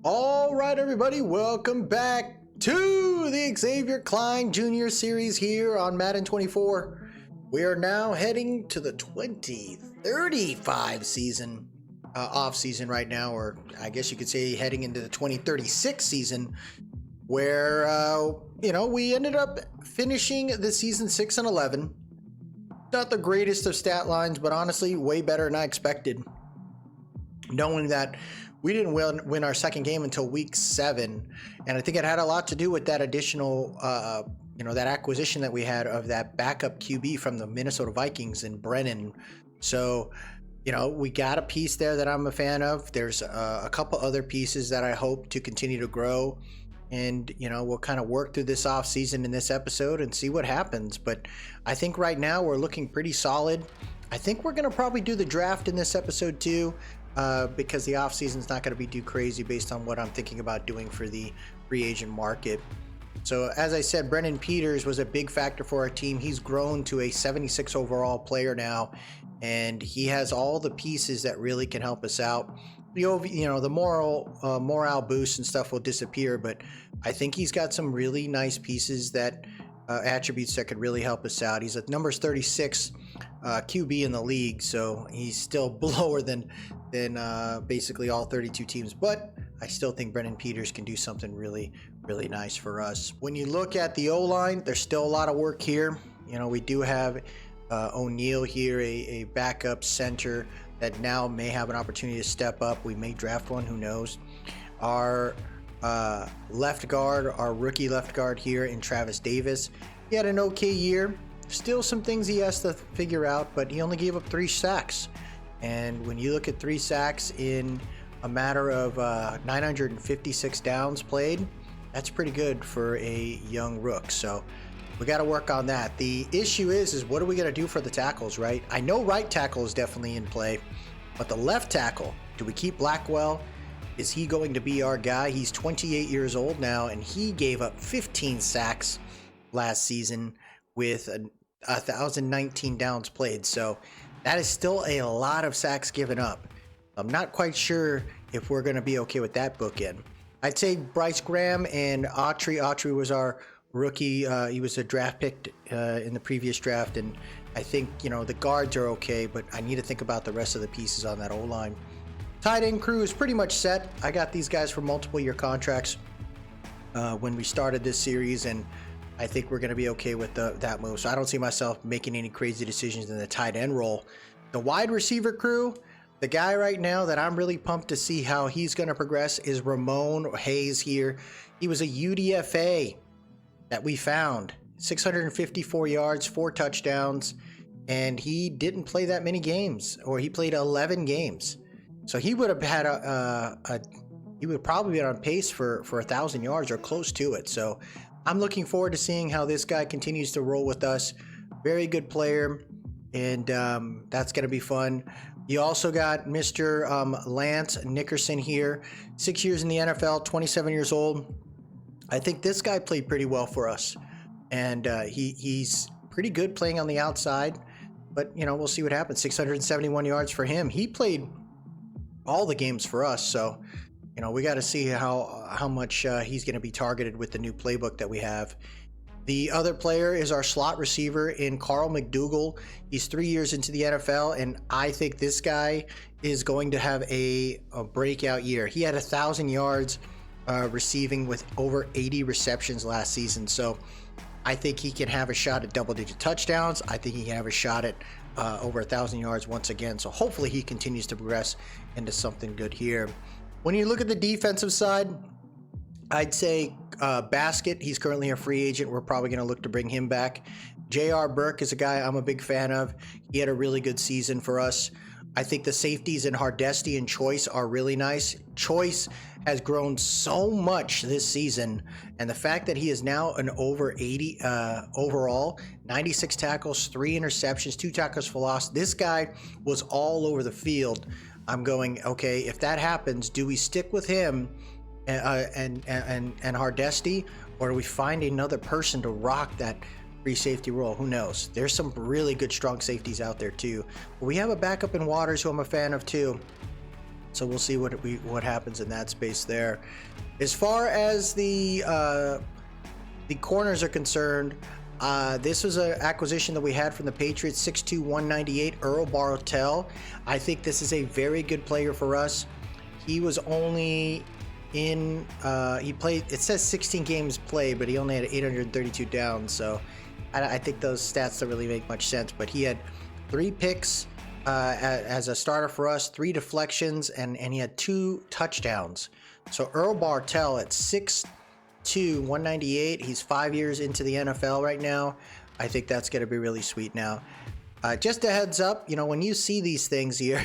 All right, everybody, welcome back to the Xavier Klein Jr. Series here on Madden 24. We are now heading to the 2035 season, off season right now, or I guess you could say heading into the 2036 season, where we ended up finishing the season 6-11. Not the greatest of stat lines, but honestly, way better than I expected. Knowing that we didn't win our second game until week 7, and I think it had a lot to do with that additional, that acquisition that we had of that backup QB from the Minnesota Vikings and Brennan. So, we got a piece there that I'm a fan of. There's a couple other pieces that I hope to continue to grow. And, we'll kind of work through this off season in this episode and see what happens. But I think right now we're looking pretty solid. I think we're going to probably do the draft in this episode too, because the off season's not going to be too crazy based on what I'm thinking about doing for the free agent market. So as I said, Brennan Peters was a big factor for our team. He's grown to a 76 overall player now, and he has all the pieces that really can help us out. The morale boost and stuff will disappear, but I think he's got some really nice pieces that attributes that could really help us out. He's at numbers 36 QB in the league, so he's still lower than basically all 32 teams, but I still think Brennan Peters can do something really, really nice for us. When you look at the O-line, there's still a lot of work here. We do have O'Neal here, a backup center that now may have an opportunity to step up. We may draft one, who knows. Our left guard, our rookie left guard here in Travis Davis, he had an okay year. Still some things he has to figure out, but he only gave up 3 sacks. And when you look at 3 sacks in a matter of 956 downs played, that's pretty good for a young rook. So we got to work on that. The issue is what are we going to do for the tackles, right? I know right tackle is definitely in play, but the left tackle, do we keep Blackwell? Is he going to be our guy? He's 28 years old now, and he gave up 15 sacks last season with 1,019 downs played. So that is still a lot of sacks given up. I'm not quite sure if we're going to be okay with that bookend. I'd say Bryce Graham and Autry. Autry was our rookie. He was a draft pick in the previous draft, and I think the guards are okay, but I need to think about the rest of the pieces on that O-line. Tight end crew is pretty much set. I got these guys for multiple year contracts when we started this series, and I think we're going to be okay with that move. So I don't see myself making any crazy decisions in the tight end role. The wide receiver crew, the guy right now that I'm really pumped to see how he's going to progress is Ramon Hayes here. He was a UDFA that we found, 654 yards, 4 touchdowns, and he didn't play that many games, or he played 11 games. So he would have had he would probably be on pace for 1,000 yards or close to it. So I'm looking forward to seeing how this guy continues to roll with us. Very good player, and that's going to be fun. You also got Mr. Lance Nickerson here, 6 years in the NFL, 27 years old. I think this guy played pretty well for us, and he's pretty good playing on the outside, but we'll see what happens. 671 yards for him. He played all the games for us, so we got to see how much he's going to be targeted with the new playbook that we have. The other player is our slot receiver in Carl McDougal. He's 3 years into the NFL, and I think this guy is going to have a breakout year. He had 1,000 yards receiving with over 80 receptions last season, so I think he can have a shot at double-digit touchdowns. I think he can have a shot at over 1,000 yards once again, so hopefully he continues to progress into something good here. When you look at the defensive side, I'd say Basket, he's currently a free agent. We're probably going to look to bring him back. J.R. Burke is a guy I'm a big fan of. He had a really good season for us. I think the safeties in Hardesty and Choice are really nice. Choice has grown so much this season, and the fact that he is now an over 80 overall, 96 tackles, 3 interceptions, 2 tackles for loss. This guy was all over the field. I'm going, okay, if that happens, do we stick with him and Hardesty, or do we find another person to rock that free safety role? Who knows? There's some really good strong safeties out there too. But we have a backup in Waters who I'm a fan of too. So we'll see what happens in that space there. As far as the corners are concerned, this was an acquisition that we had from the Patriots, 6'2", 198, Earl Bartel. I think this is a very good player for us. He was only in, he played, it says 16 games played, but he only had 832 downs. So I think those stats don't really make much sense. But he had 3 picks as a starter for us, 3 deflections, and he had 2 touchdowns. So Earl Bartel at 6'2", 198. He's 5 years into the NFL right now. I think that's going to be really sweet now. Just a heads up, you know, when you see these things here,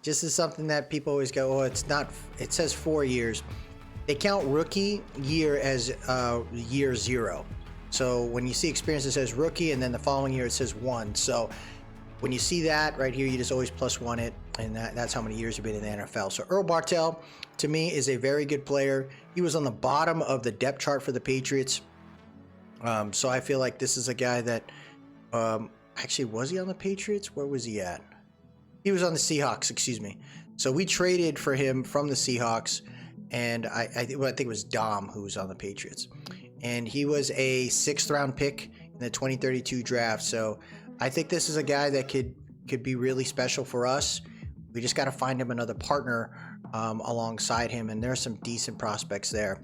just as something that people always go, oh, it's not, it says 4 years. They count rookie year as year 0. So when you see experience, it says rookie, and then the following year it says 1. So when you see that right here, you just always +1 it, and that's how many years you've been in the NFL. So Earl Bartel, to me, is a very good player. He was on the bottom of the depth chart for the Patriots. So I feel like this is a guy that, actually, was he on the Patriots? Where was he at? He was on the Seahawks, excuse me. So we traded for him from the Seahawks, and I think it was Dom who was on the Patriots. And he was a 6th round pick in the 2032 draft. So I think this is a guy that could be really special for us. We just got to find him another partner alongside him, and there's some decent prospects there.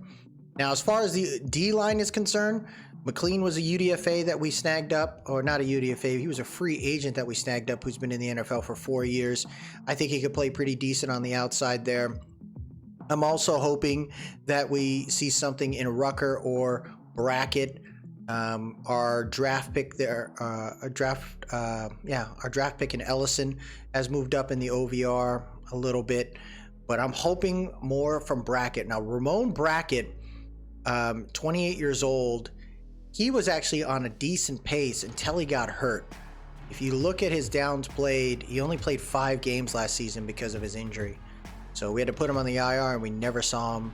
Now, as far as the D-line is concerned, McLean was a UDFA that we snagged up, or not a UDFA, he was a free agent that we snagged up who's been in the NFL for 4 years. I think he could play pretty decent on the outside there. I'm also hoping that we see something in Rucker or Brackett. Our draft pick there, our draft pick in Ellison has moved up in the OVR a little bit, but I'm hoping more from Brackett. Now, Ramon Brackett, 28 years old, he was actually on a decent pace until he got hurt. If you look at his downs played, he only played 5 games last season because of his injury. So we had to put him on the IR, and we never saw him,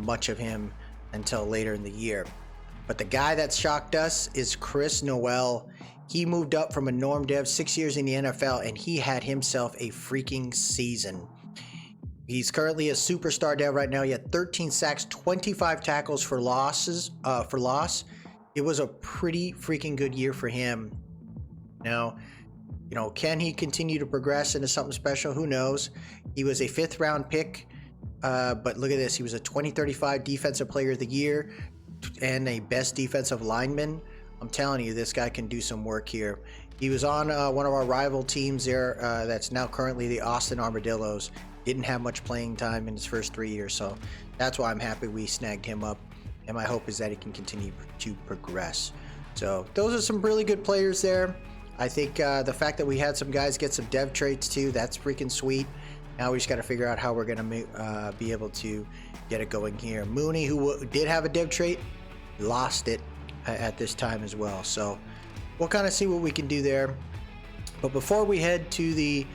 much of him until later in the year. But the guy that shocked us is Chris Noel. He moved up from a norm dev, 6 years in the NFL, and he had himself a freaking season. He's currently a superstar dev right now. He had 13 sacks, 25 tackles for loss. It was a pretty freaking good year for him. Now, you know, can he continue to progress into something special? Who knows? He was a 5th round pick, but look at this. He was a 2035 Defensive Player of the Year and a best defensive lineman. I'm telling you, this guy can do some work here. He was on one of our rival teams there that's now currently the Austin Armadillos. Didn't have much playing time in his first 3 years, so that's why I'm happy we snagged him up. And my hope is that he can continue to progress. So those are some really good players there. I think the fact that we had some guys get some dev traits too, that's freaking sweet. Now we just got to figure out how we're going to be able to get it going here. Mooney, who did have a dev trait, lost it at this time as well. So we'll kind of see what we can do there. But before we head to the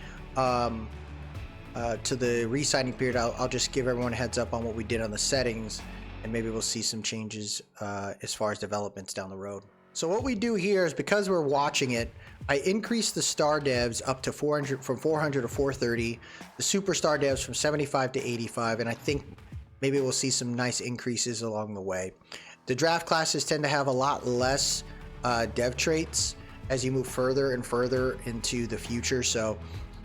re-signing period, I'll just give everyone a heads up on what we did on the settings, and maybe we'll see some changes as far as developments down the road. So what we do here is, because we're watching it, I increased the star devs up to 400, from 400 to 430, the superstar devs from 75 to 85, and I think maybe we'll see some nice increases along the way. The draft classes tend to have a lot less dev traits as you move further and further into the future, so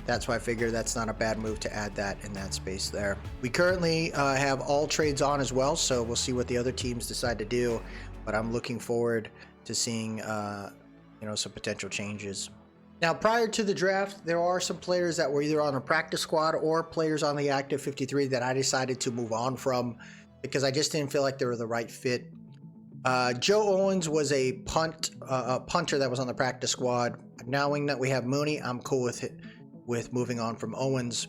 that's why I figure that's not a bad move to add that in that space there. We currently have all trades on as well, so we'll see what the other teams decide to do, but I'm looking forward to seeing some potential changes. Now, prior to the draft, there are some players that were either on the practice squad or players on the active 53 that I decided to move on from because I just didn't feel like they were the right fit. Joe Owens was a punter that was on the practice squad. Knowing that we have Mooney, I'm cool with it, with moving on from Owens.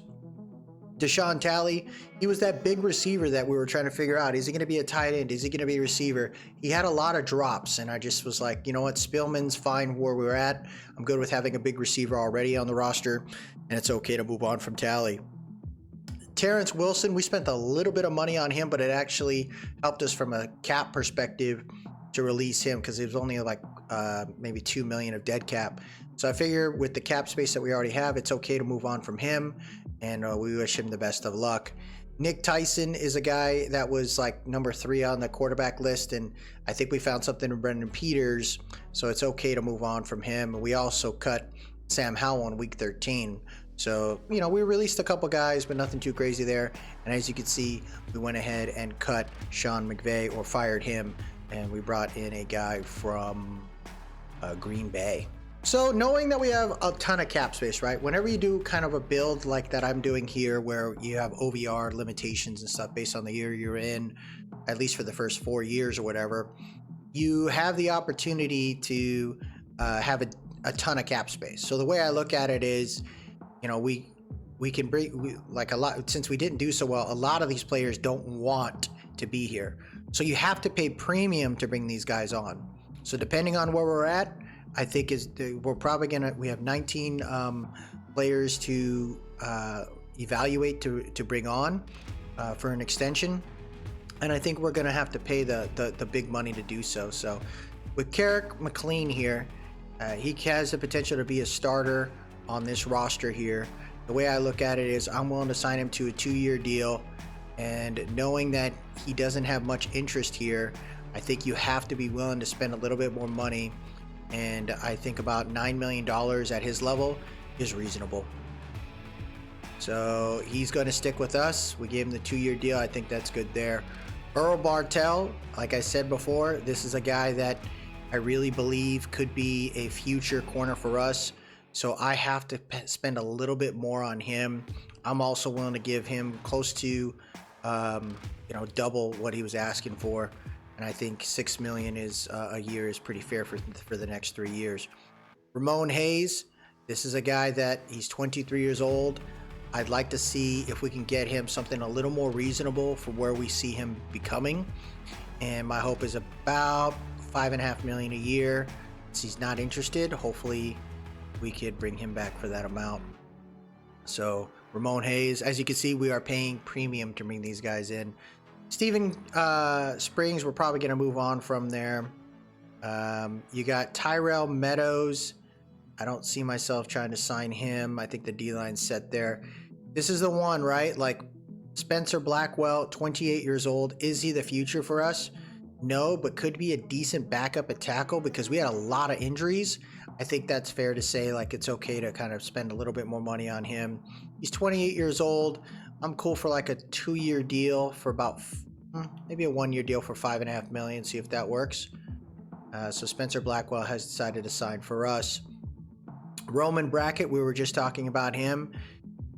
Deshaun Talley, he was that big receiver that we were trying to figure out. Is he going to be a tight end? Is he going to be a receiver? He had a lot of drops, and I just was like, you know what? Spillman's fine where we're at. I'm good with having a big receiver already on the roster, and it's okay to move on from Talley. Terrence Wilson, we spent a little bit of money on him, but it actually helped us from a cap perspective to release him because it was only like maybe $2 million of dead cap. So I figure with the cap space that we already have, it's okay to move on from him. and we wish him the best of luck. Nick Tyson is a guy that was like number 3 on the quarterback list, and I think we found something in Brendan Peters, so it's okay to move on from him. We also cut Sam Howell in week 13. So, you know, we released a couple guys, but nothing too crazy there. And as you can see, we went ahead and cut Sean McVay, or fired him, and we brought in a guy from Green Bay. So knowing that we have a ton of cap space, right? Whenever you do kind of a build like that I'm doing here, where you have OVR limitations and stuff based on the year you're in, at least for the first 4 years or whatever, you have the opportunity to have a ton of cap space. So the way I look at it is, you know, we can bring, like a lot, since we didn't do so well, a lot of these players don't want to be here. So you have to pay premium to bring these guys on. So depending on where we're at, I think we're probably we have 19 players to evaluate to bring on for an extension, and I think we're gonna have to pay the big money to do so. So with Carrick McLean here, he has the potential to be a starter on this roster here. The way I look at it is, I'm willing to sign him to a 2-year deal, and knowing that he doesn't have much interest here, I think you have to be willing to spend a little bit more money. And I think about $9 million at his level is reasonable. So he's going to stick with us. We gave him the 2-year deal. I think that's good there. Earl Bartell, like I said before, this is a guy that I really believe could be a future corner for us. So I have to spend a little bit more on him. I'm also willing to give him close to, you know, double what he was asking for. And I think $6 million a year is pretty fair for the next 3 years. Ramon Hayes, this is a guy that he's 23 years old. I'd like to see if we can get him something a little more reasonable for where we see him becoming. And my hope is about $5.5 million a year. Since he's not interested, hopefully we could bring him back for that amount. So Ramon Hayes, as you can see, we are paying premium to bring these guys in. Steven Springs, we're probably going to move on from there. You got Tyrell Meadows. I don't see myself trying to sign him. I think the D-line's set there. This is the one, right? Like Spencer Blackwell, 28 years old. Is he the future for us? No, but could be a decent backup at tackle because we had a lot of injuries. I think that's fair to say, like, it's okay to kind of spend a little bit more money on him. He's 28 years old. I'm cool for like a 2-year deal for about maybe a 1-year deal for $5.5 million. See if that works. So Spencer Blackwell has decided to sign for us. Roman Brackett, we were just talking about him.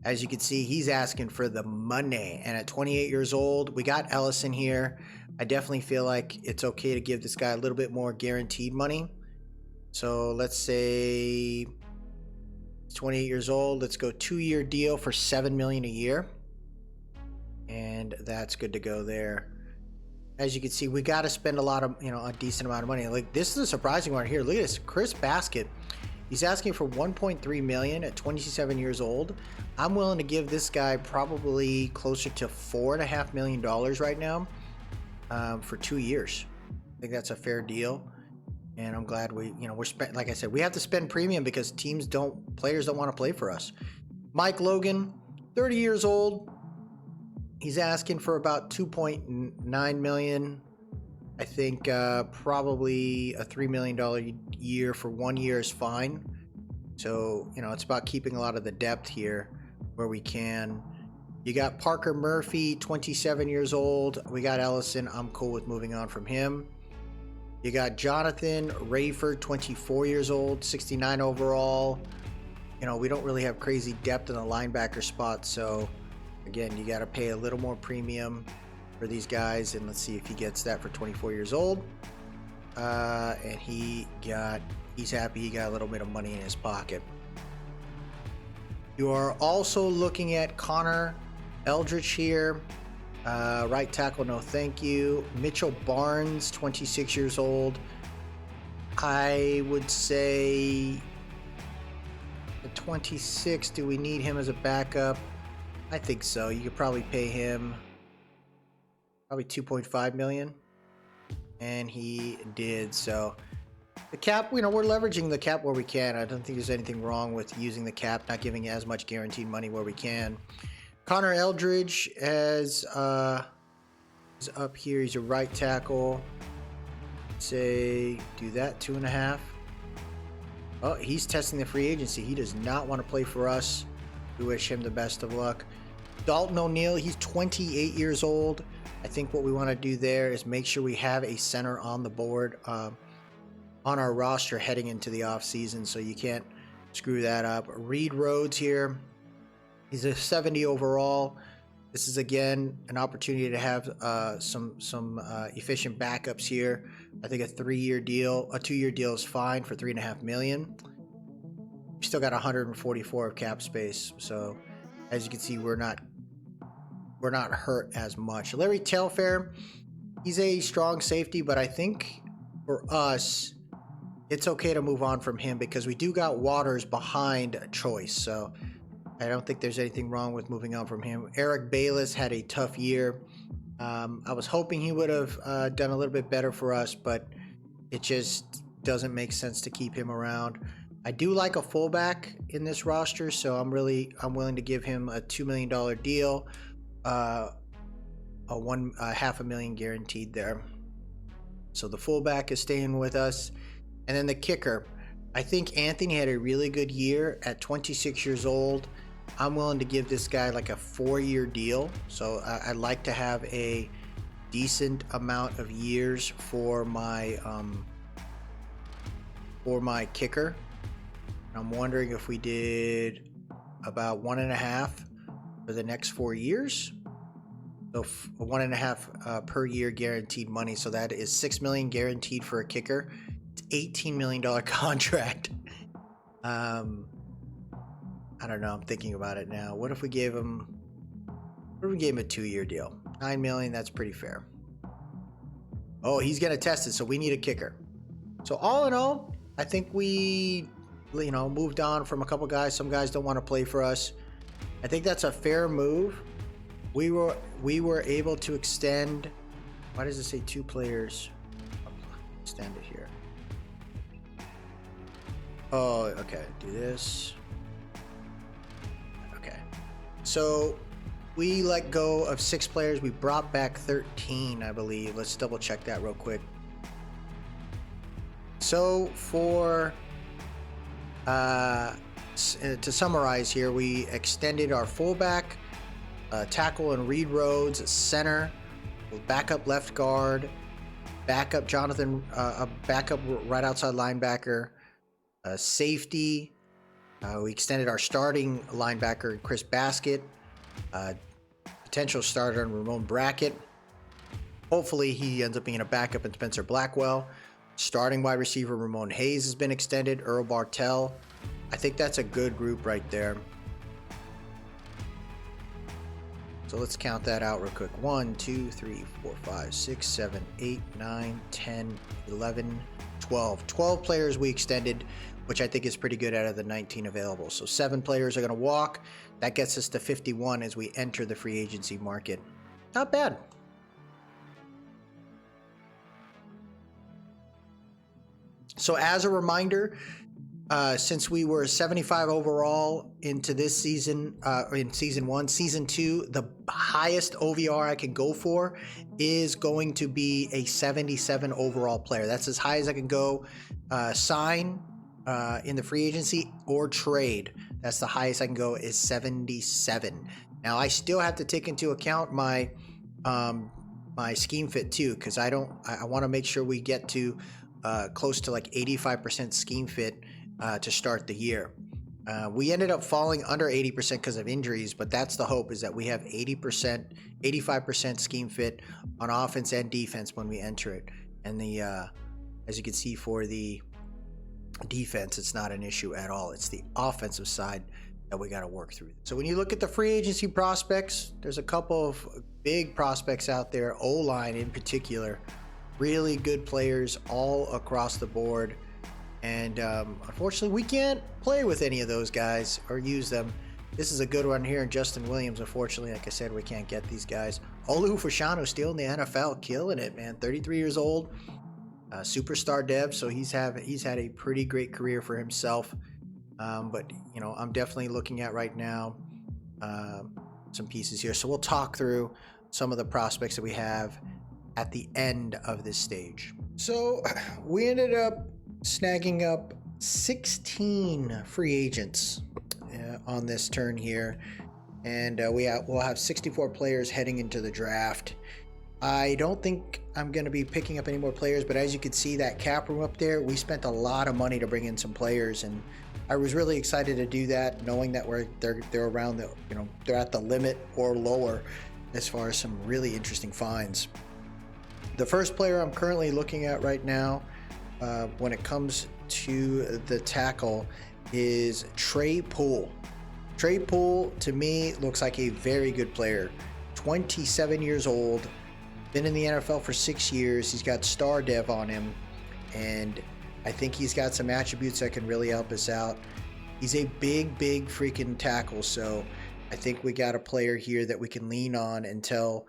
As you can see, he's asking for the money. And at 28 years old, we got Ellison here. I definitely feel like it's okay to give this guy a little bit more guaranteed money. So let's say he's 28 years old. Let's go 2-year deal for $7 million a year. And that's good to go there. As you can see, we got to spend a lot of, you know, a decent amount of money. Like, this is a surprising one here. Look at this, Chris Baskett. He's asking for $1.3 million at 27 years old. I'm willing to give this guy probably closer to $4.5 million right now for 2 years. I think that's a fair deal. And I'm glad we're spent. Like I said, we have to spend premium because players don't want to play for us. Mike Logan, 30 years old. He's asking for about $2.9 million. I think probably a $3 million year for 1 year is fine. So, you know, it's about keeping a lot of the depth here where we can. You got Parker Murphy, 27 years old. We got Ellison. I'm cool with moving on from him. You got Jonathan Rayford, 24 years old, 69 overall. You know, we don't really have crazy depth in the linebacker spot, so again, you got to pay a little more premium for these guys, and let's see if he gets that for 24 years old. And he's happy he got a little bit of money in his pocket. You are also looking at Connor Eldridge here. Right tackle, no thank you. Mitchell Barnes, 26 years old. I would say at 26, do we need him as a backup? I think so. You could probably pay him probably $2.5 million. And he did. So The cap, you know, we're leveraging the cap where we can. I don't think there's anything wrong with using the cap, not giving as much guaranteed money where we can. Connor Eldridge is up here. He's a right tackle. Say, do that, 2.5. Oh, he's testing the free agency. He does not want to play for us. We wish him the best of luck. Dalton O'Neill, he's 28 years old. I think what we want to do there is make sure we have a center on the board on our roster heading into the offseason, so you can't screw that up. Reed Rhodes here. He's a 70 overall. This is, again, an opportunity to have some efficient backups here. I think a 3-year deal, a 2-year deal is fine for $3.5 million. We still got 144 of cap space, so as you can see, we're not hurt as much. Larry Telfair, he's a strong safety, but I think for us, it's okay to move on from him because we do got Waters behind Choice, so I don't think there's anything wrong with moving on from him. Eric Bayless had a tough year. I was hoping he would have done a little bit better for us, but it just doesn't make sense to keep him around. I do like a fullback in this roster, so I'm willing to give him a $2 million deal, $500,000 guaranteed there. So the fullback is staying with us, and then the kicker. I think Anthony had a really good year at 26 years old. I'm willing to give this guy like a 4-year deal. So I'd like to have a decent amount of years for my kicker. I'm wondering if we did about 1.5 for the next 4 years. So 1.5 per year guaranteed money. So that is $6 million guaranteed for a kicker. It's $18 million contract. I don't know. I'm thinking about it now. What if we gave him a 2-year deal? $9 million. That's pretty fair. Oh, he's gonna test it, so we need a kicker. So all in all, I think we, moved on from a couple guys. Some guys don't want to play for us. I think that's a fair move. We were able to extend. Why does it say 2 players? Extend it here. Oh, okay. Do this. Okay. So we let go of 6 players. We brought back 13, I believe. Let's double check that real quick. So for to summarize here, we extended our fullback, tackle and Reed Rhodes, center, backup left guard, backup Jonathan, a backup right outside linebacker, safety. We extended our starting linebacker, Chris Baskett, potential starter in Ramon Brackett. Hopefully he ends up being a backup in Spencer Blackwell. Starting wide receiver Ramon Hayes has been extended. Earl Bartell. I think that's a good group right there. So let's count that out real quick. 1, 2, 3, 4, 5, 6, 7, 8, 9, 10, 11, 12. 12 players we extended, which I think is pretty good out of the 19 available. So 7 players are going to walk. That gets us to 51 as we enter the free agency market. Not bad. So as a reminder, since we were 75 overall into this season, in season 1, season 2, the highest OVR I can go for is going to be a 77 overall player. That's as high as I can go. Sign in the free agency or trade. That's the highest I can go is 77. Now I still have to take into account my my scheme fit too, because I want to make sure we get to close to like 85% scheme fit to start the year. We ended up falling under 80% because of injuries, but that's the hope, is that we have 80%, 85% scheme fit on offense and defense when we enter it. And the as you can see for the defense, it's not an issue at all. It's the offensive side that we got to work through. So when you look at the free agency prospects, there's a couple of big prospects out there, O-line in particular. Really good players all across the board. And unfortunately, we can't play with any of those guys or use them. This is a good one here in Justin Williams. Unfortunately, like I said, we can't get these guys. Olu Fashanu still in the NFL, killing it, man. 33 years old. superstar dev, so he's had a pretty great career for himself. But I'm definitely looking at right now some pieces here. So we'll talk through some of the prospects that we have at the end of this stage. So we ended up snagging up 16 free agents on this turn here, and we'll have 64 players heading into the draft. I don't think I'm going to be picking up any more players, but as you can see, that cap room up there, we spent a lot of money to bring in some players, and I was really excited to do that, knowing that they're around the, they're at the limit or lower as far as some really interesting finds. The first player I'm currently looking at right now when it comes to the tackle is Trey Poole. Trey Poole, to me, looks like a very good player. 27 years old, been in the NFL for 6 years. He's got star dev on him, and I think he's got some attributes that can really help us out. He's a big freaking tackle, so I think we got a player here that we can lean on until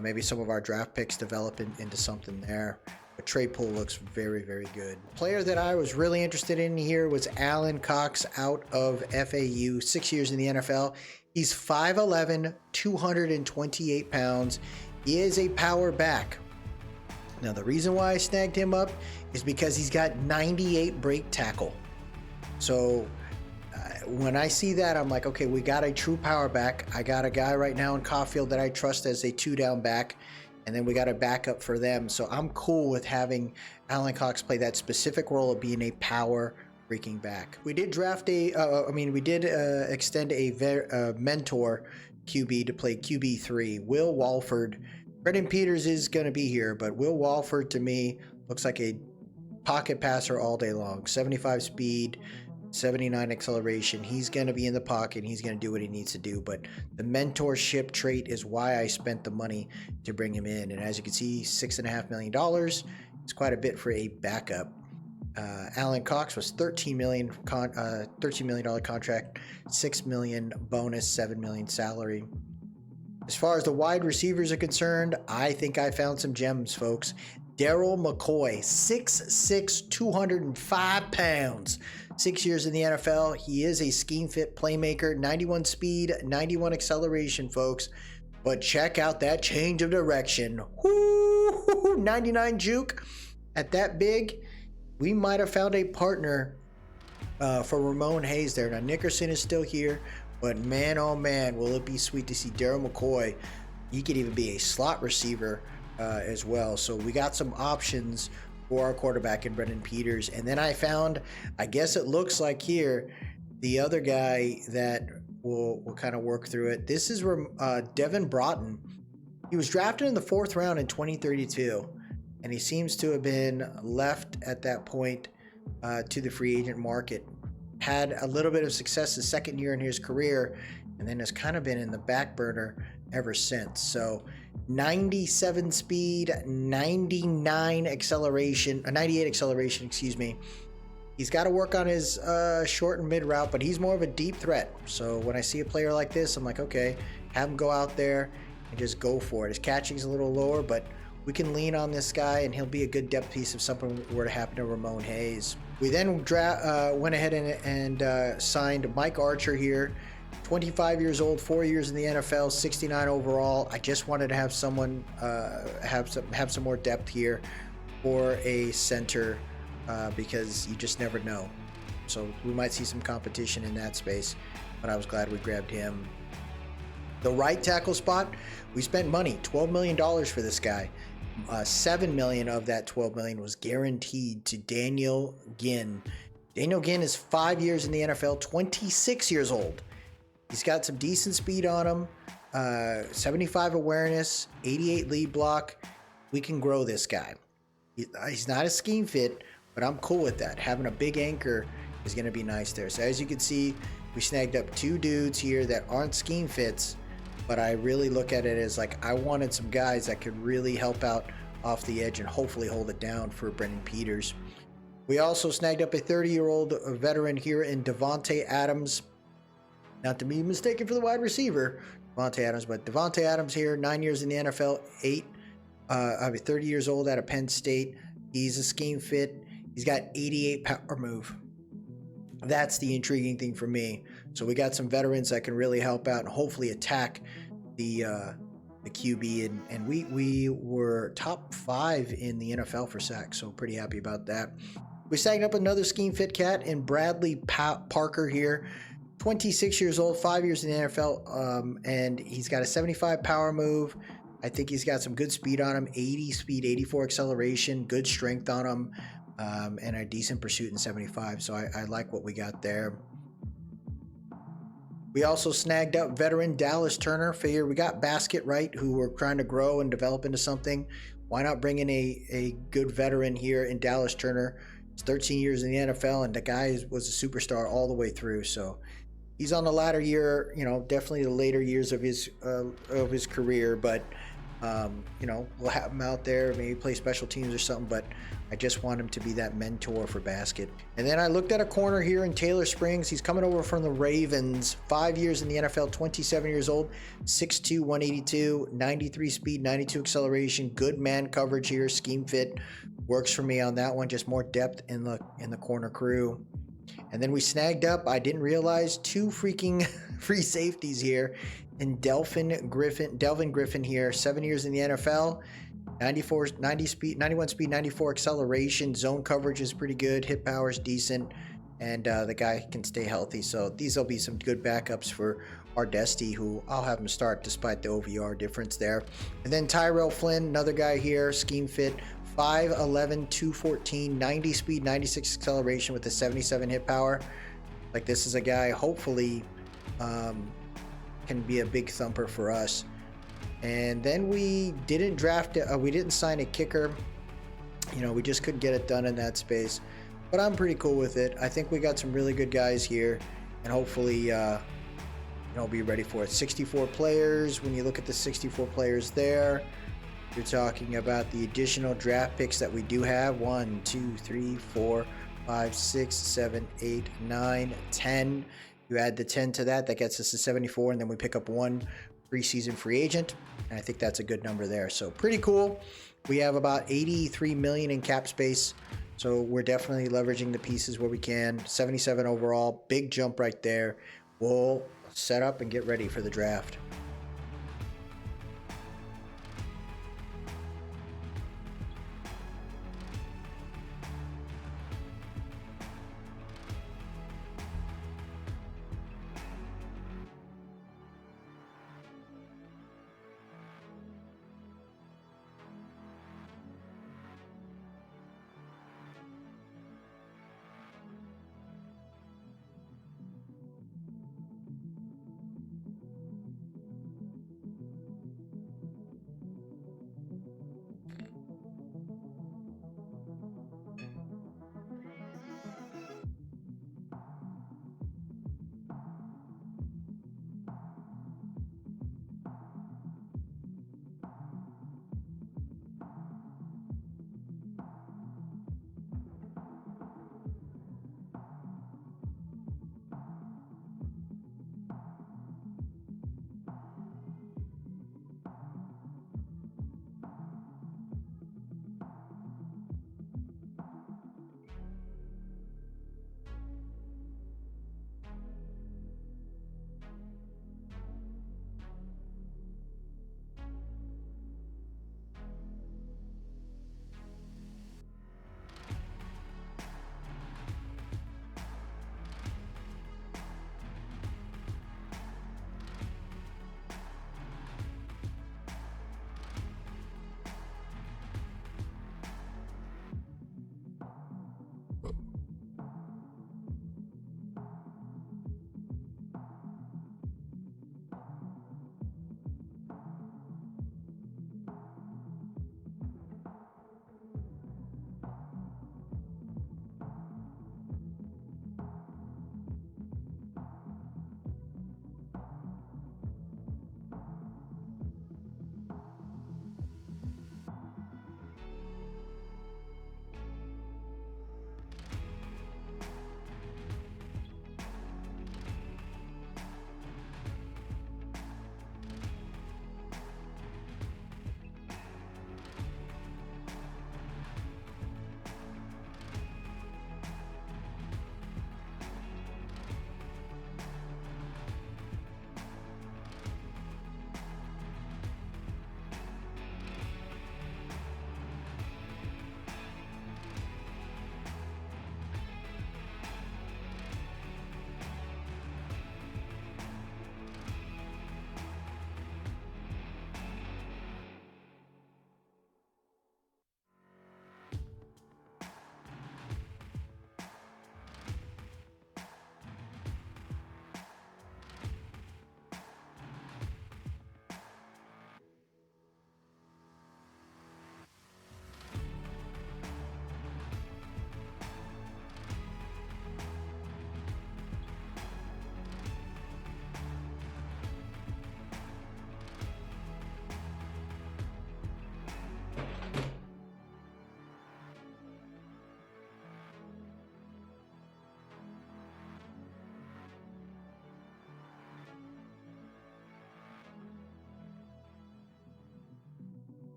maybe some of our draft picks develop into something there. But Trey Poole looks very good. Player that I was really interested in here was Alan Cox out of FAU, 6 years in the NFL. He's 5'11", 228 pounds. He is a power back. Now, the reason why I snagged him up is because he's got 98 break tackle. So when I see that, I'm like, okay, we got a true power back. I got a guy right now in Caulfield that I trust as a 2-down back, and then we got a backup for them. So I'm cool with having Alan Cox play that specific role of being a power freaking back. We did draft extend a mentor QB to play QB3, Will Walford. Brendan Peters is going to be here, but Will Walford to me looks like a pocket passer all day long. 75 speed, 79 acceleration. He's going to be in the pocket. He's going to do what he needs to do, but the mentorship trait is why I spent the money to bring him in. And as you can see, $6.5 million. It's quite a bit for a backup. Alan Cox was $13 million contract, $6 million bonus, $7 million salary. As far as the wide receivers are concerned, I think I found some gems, folks. Daryl McCoy, 6'6", 205 pounds, 6 years in the NFL. He is a scheme fit playmaker, 91 speed, 91 acceleration, folks. But check out that change of direction. Woo, 99 juke. At that big, we might have found a partner for Ramon Hayes there. Now, Nickerson is still here, but man, oh man, will it be sweet to see Daryl McCoy. He could even be a slot receiver as well. So we got some options for our quarterback in Brendan Peters. And then I found, I guess it looks like here, the other guy that will kind of work through it. This is Devin Broughton. He was drafted in the 4th round in 2032, and he seems to have been left at that point to the free agent market. Had a little bit of success the second year in his career, and then has kind of been in the back burner ever since. So 97 speed, 98 acceleration, excuse me. He's got to work on his short and mid route, but he's more of a deep threat. So when I see a player like this, I'm like, okay, have him go out there and just go for it. His catching's a little lower, but we can lean on this guy, and he'll be a good depth piece if something were to happen to Ramon Hayes. We then went ahead and signed Mike Archer here, 25 years old, 4 years in the NFL, 69 overall. I just wanted to have someone have some more depth here for a center because you just never know. So we might see some competition in that space, but I was glad we grabbed him. The right tackle spot, we spent money, $12 million for this guy. $7 million of that $12 million was guaranteed to Daniel Ginn. Daniel Ginn is 5 years in the NFL, 26 years old. He's got some decent speed on him, 75 awareness, 88 lead block. We can grow this guy. He's not a scheme fit, but I'm cool with that. Having a big anchor is going to be nice there. So as you can see, we snagged up 2 dudes here that aren't scheme fits, but I really look at it as like I wanted some guys that could really help out off the edge and hopefully hold it down for Brendan Peters. We also snagged up a 30-year-old veteran here in Devontae Adams. Not to be mistaken for the wide receiver, Devontae Adams, but Devontae Adams here, 9 years in the NFL, 30 years old out of Penn State. He's a scheme fit. He's got 88 power move. That's the intriguing thing for me. So we got some veterans that can really help out and hopefully attack the QB, and we were top 5 in the NFL for sacks, so pretty happy about that. We snagged up another scheme fit cat in Bradley Parker here, 26 years old, 5 years in the NFL, and he's got a 75 power move. I think he's got some good speed on him, 80 speed, 84 acceleration, good strength on him, and a decent pursuit in 75. So I like what we got there. We also snagged up veteran Dallas Turner. Figure we got Basket, right, who we're trying to grow and develop into something. Why not bring in a good veteran here in Dallas Turner? He's 13 years in the NFL, and the guy was a superstar all the way through. So he's on the latter year, definitely the later years of his career, but we'll have him out there, maybe play special teams or something, but I just want him to be that mentor for Basket. And then I looked at a corner here in Taylor Springs. He's coming over from the Ravens, 5 years in the NFL, 27 years old, 6'2", 182, 93 speed, 92 acceleration, good man coverage here, scheme fit. Works for me on that one, just more depth in the corner crew. And then we snagged up, I didn't realize, 2 freaking free safeties here in Delvin Griffin here, 7 years in the NFL, 90 speed, 91 speed, 94 acceleration, zone coverage is pretty good, hit power is decent, and the guy can stay healthy. So these will be some good backups for Ardesti, who I'll have him start despite the OVR difference there. And then Tyrell Flynn, another guy here, scheme fit, 5'11", 214, 90 speed, 96 acceleration with a 77 hit power. Like, this is a guy hopefully can be a big thumper for us. And then we didn't draft we didn't sign a kicker. We just couldn't get it done in that space, but I'm pretty cool with it. I think we got some really good guys here, and hopefully be ready for it. 64 players. When you look at the 64 players there, you're talking about the additional draft picks that we do have. 1, 2, 3, 4, 5, 6, 7, 8, 9, 10. You add the 10 to that gets us to 74, and then we pick up 1 preseason free agent, and I think that's a good number there. So pretty cool. We have about 83 million in cap space, so we're definitely leveraging the pieces where we can. 77 overall, big jump right there. We'll set up and get ready for the draft.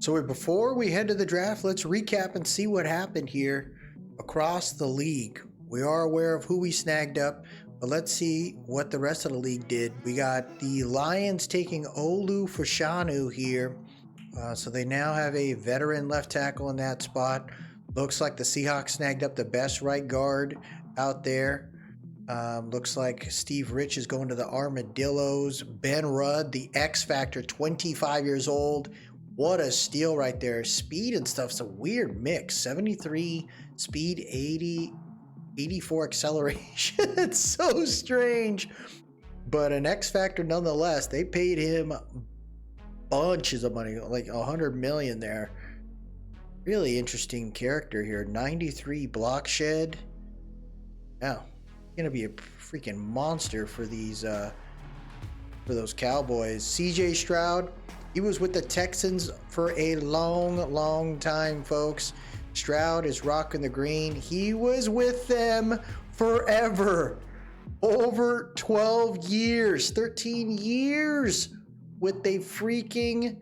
So before we head to the draft, let's recap and see what happened here across the league. We are aware of who we snagged up, but let's see what the rest of the league did. We got the Lions taking Olu Fashanu here. So they now have a veteran left tackle in that spot. Looks like the Seahawks snagged up the best right guard out there. Looks like Steve Rich is going to the Armadillos. Ben Rudd, the X Factor, 25 years old. What a steal right there. Speed and stuff's a weird mix. 73 speed, 84 acceleration. It's so strange. But an X Factor nonetheless. They paid him bunches of money, like 100 million there. Really interesting character here. 93 block shed. Now, gonna be a freaking monster for these for those Cowboys. CJ Stroud, he was with the Texans for a long time, folks. Stroud is rocking the green. He was with them forever. Over 12 years, 13 years with a freaking,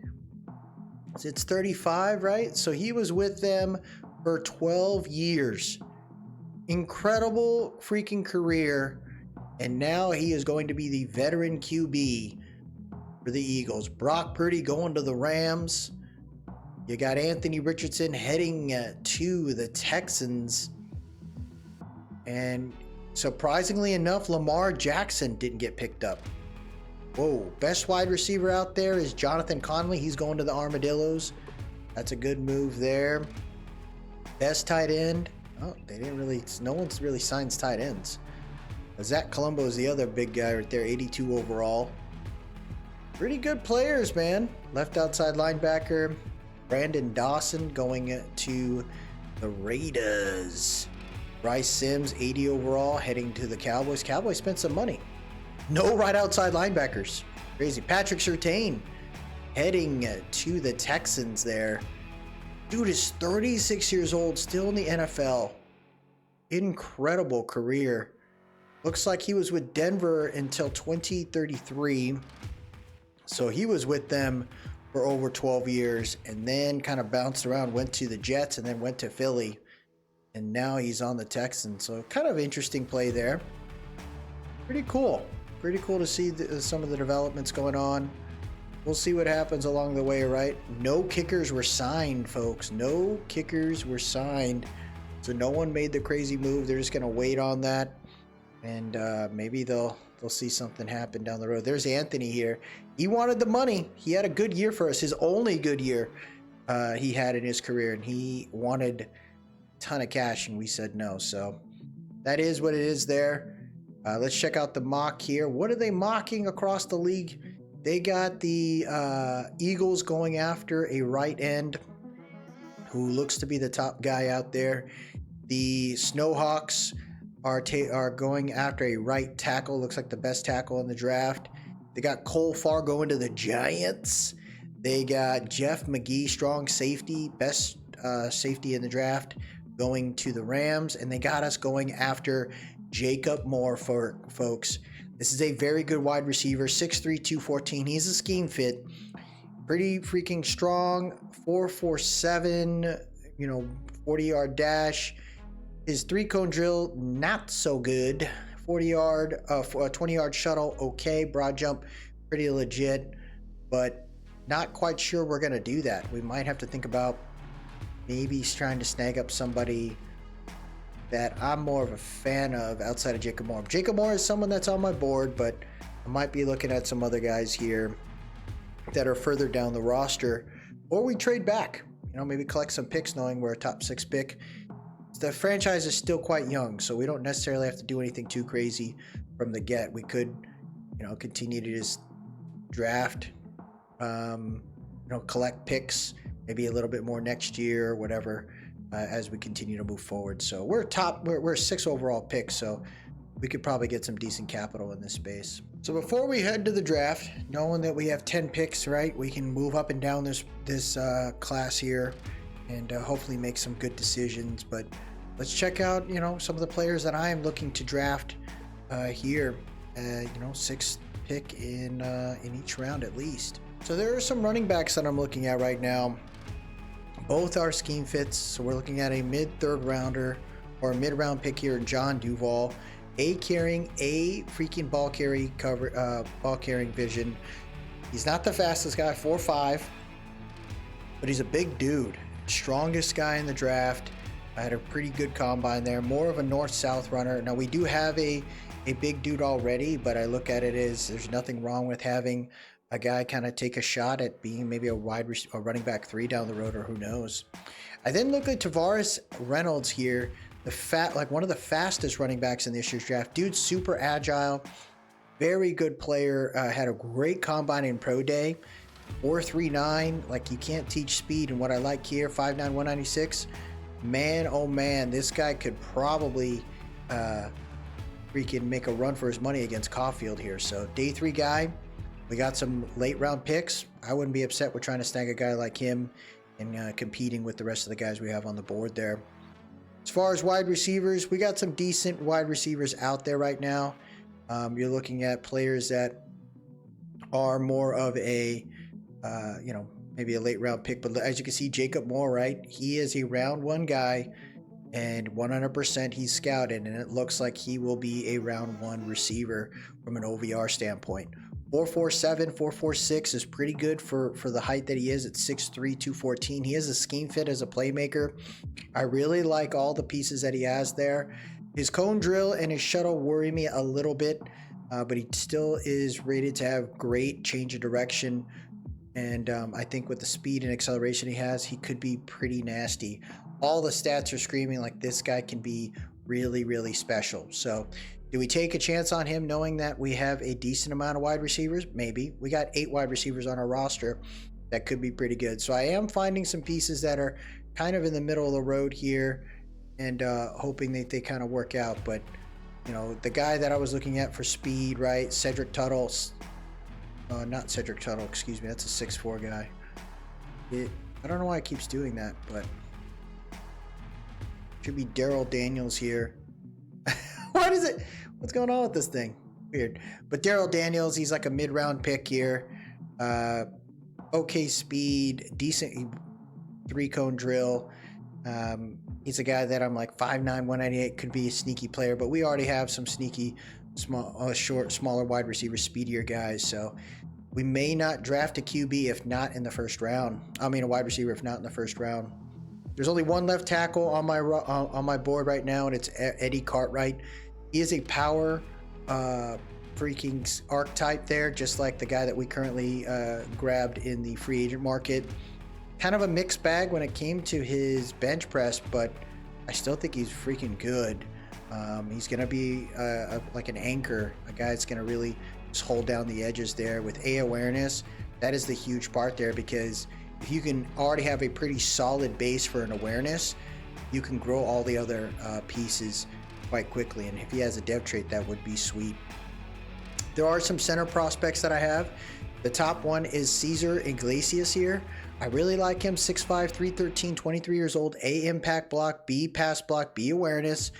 it's 35, right? So he was with them for 12 years. Incredible freaking career. And now he is going to be the veteran QB for the Eagles. Brock Purdy going to the Rams. You got Anthony Richardson heading to the Texans. And surprisingly enough, Lamar Jackson didn't get picked up. Whoa, best wide receiver out there is Jonathan Conley. He's going to the Armadillos. That's a good move there. Best tight end. Oh, they didn't really, no one's really signs tight ends. Zach Colombo is the other big guy right there, 82 overall. Pretty good players, man. Left outside linebacker, Brandon Dawson going to the Raiders. Bryce Sims, 80 overall, heading to the Cowboys. Cowboys spent some money. No right outside linebackers. Crazy. Patrick Surtain heading to the Texans there. Dude is 36 years old, still in the NFL. Incredible career. Looks like he was with Denver until 2033. So he was with them for over 12 years and then kind of bounced around, went to the Jets and then went to Philly. And now he's on the Texans. So kind of interesting play there. Pretty cool. Pretty cool to see some of the developments going on. We'll see what happens along the way, right? No kickers were signed, folks. No kickers were signed. So no one made the crazy move. They're just going to wait on that. And maybe they'll see something happen down the road. There's Anthony here. He wanted the money. He had a good year for us. His only good year he had in his career. And he wanted a ton of cash, and we said no. So that is what it is there. Let's check out the mock here. What are they mocking across the league? They got the Eagles going after a right end who looks to be the top guy out there. The Snowhawks are going after a right tackle. Looks like the best tackle in the draft. They got Cole Farr going to the Giants. They got Jeff McGee, strong safety, best safety in the draft, going to the Rams. And they got us going after Jacob Moore, for folks. This is a very good wide receiver, 6'3", 214. He's a scheme fit. Pretty freaking strong, 4.47, 40-yard dash. His 3-cone drill, not so good. 20-yard shuttle, okay. Broad jump, pretty legit. But not quite sure we're going to do that. We might have to think about maybe trying to snag up somebody that I'm more of a fan of outside of Jacob Moore. Jacob Moore is someone that's on my board, but I might be looking at some other guys here that are further down the roster. Or we trade back, maybe collect some picks knowing we're a top 6 pick. The franchise is still quite young, so we don't necessarily have to do anything too crazy from the get. We could, continue to just draft, collect picks, maybe a little bit more next year or whatever. As we continue to move forward. So we're 6 overall picks, so we could probably get some decent capital in this space. So before we head to the draft, knowing that we have 10 picks, right, we can move up and down this class here and hopefully make some good decisions. But let's check out, some of the players that I am looking to draft here. 6th pick in each round at least. So there are some running backs that I'm looking at right now. Both are scheme fits, so we're looking at a mid-third rounder or a mid-round pick here, John Duval. A carrying, A freaking ball carrying vision. He's not the fastest guy, 4'5", but he's a big dude. Strongest guy in the draft. I had a pretty good combine there. More of a north-south runner. Now we do have a big dude already, but I look at it as there's nothing wrong with having a guy kind of take a shot at being maybe a running back 3 down the road, or who knows. I then look at Tavares Reynolds here, one of the fastest running backs in this year's draft. Dude's super agile, very good player. Had a great combine in pro day. 4.39, like you can't teach speed. And what I like here, 5'9", 196. Man, oh man, this guy could probably freaking make a run for his money against Caulfield here. So day 3 guy. We got some late round picks. I wouldn't be upset with trying to snag a guy like him and competing with the rest of the guys we have on the board there. As far as wide receivers, we got some decent wide receivers out there right now. You're looking at players that are more of a, maybe a late round pick. But as you can see, Jacob Moore, right? He is a round 1 guy, and 100% he's scouted, and it looks like he will be a round 1 receiver from an OVR standpoint. 4.47, 4.46 is pretty good for the height that he is at 6'3", 214. He has a scheme fit as a playmaker. I really like all the pieces that he has there. His cone drill and his shuttle worry me a little bit, but he still is rated to have great change of direction. And I think with the speed and acceleration he has, he could be pretty nasty. All the stats are screaming like this guy can be really, really special. So do we take a chance on him knowing that we have a decent amount of wide receivers? Maybe. We got 8 wide receivers on our roster. That could be pretty good. So I am finding some pieces that are kind of in the middle of the road here, and hoping that they kind of work out. But, you know, the guy that I was looking at for speed, right? Cedric Tuttle. Not Cedric Tuttle, excuse me. That's a 6'4" guy. I don't know why it keeps doing that, but should be Daryl Daniels here. What is it? What's going on with this thing? Weird. But Daryl Daniels, he's like a mid-round pick here. Okay speed, decent 3-cone drill. He's a guy that I'm like 5'9", 198, could be a sneaky player, but we already have some sneaky, smaller wide receiver, speedier guys. So we may not draft a QB if not in the first round. I mean, a wide receiver if not in the first round. There's only one left tackle on my board right now, and it's Eddie Cartwright. He is a power freaking archetype there, just like the guy that we currently grabbed in the free agent market. Kind of a mixed bag when it came to his bench press, but I still think he's freaking good. He's going to be like an anchor, a guy that's going to really just hold down the edges there with A awareness. That is the huge part there, because if you can already have a pretty solid base for an awareness, you can grow all the other pieces quite quickly. And if he has a dev trait, that would be sweet. There are some center prospects that I have. The top one is Cesar Iglesias here. I really like him. 6'5", 313, 23 years old. A, impact block. B, pass block. B, awareness.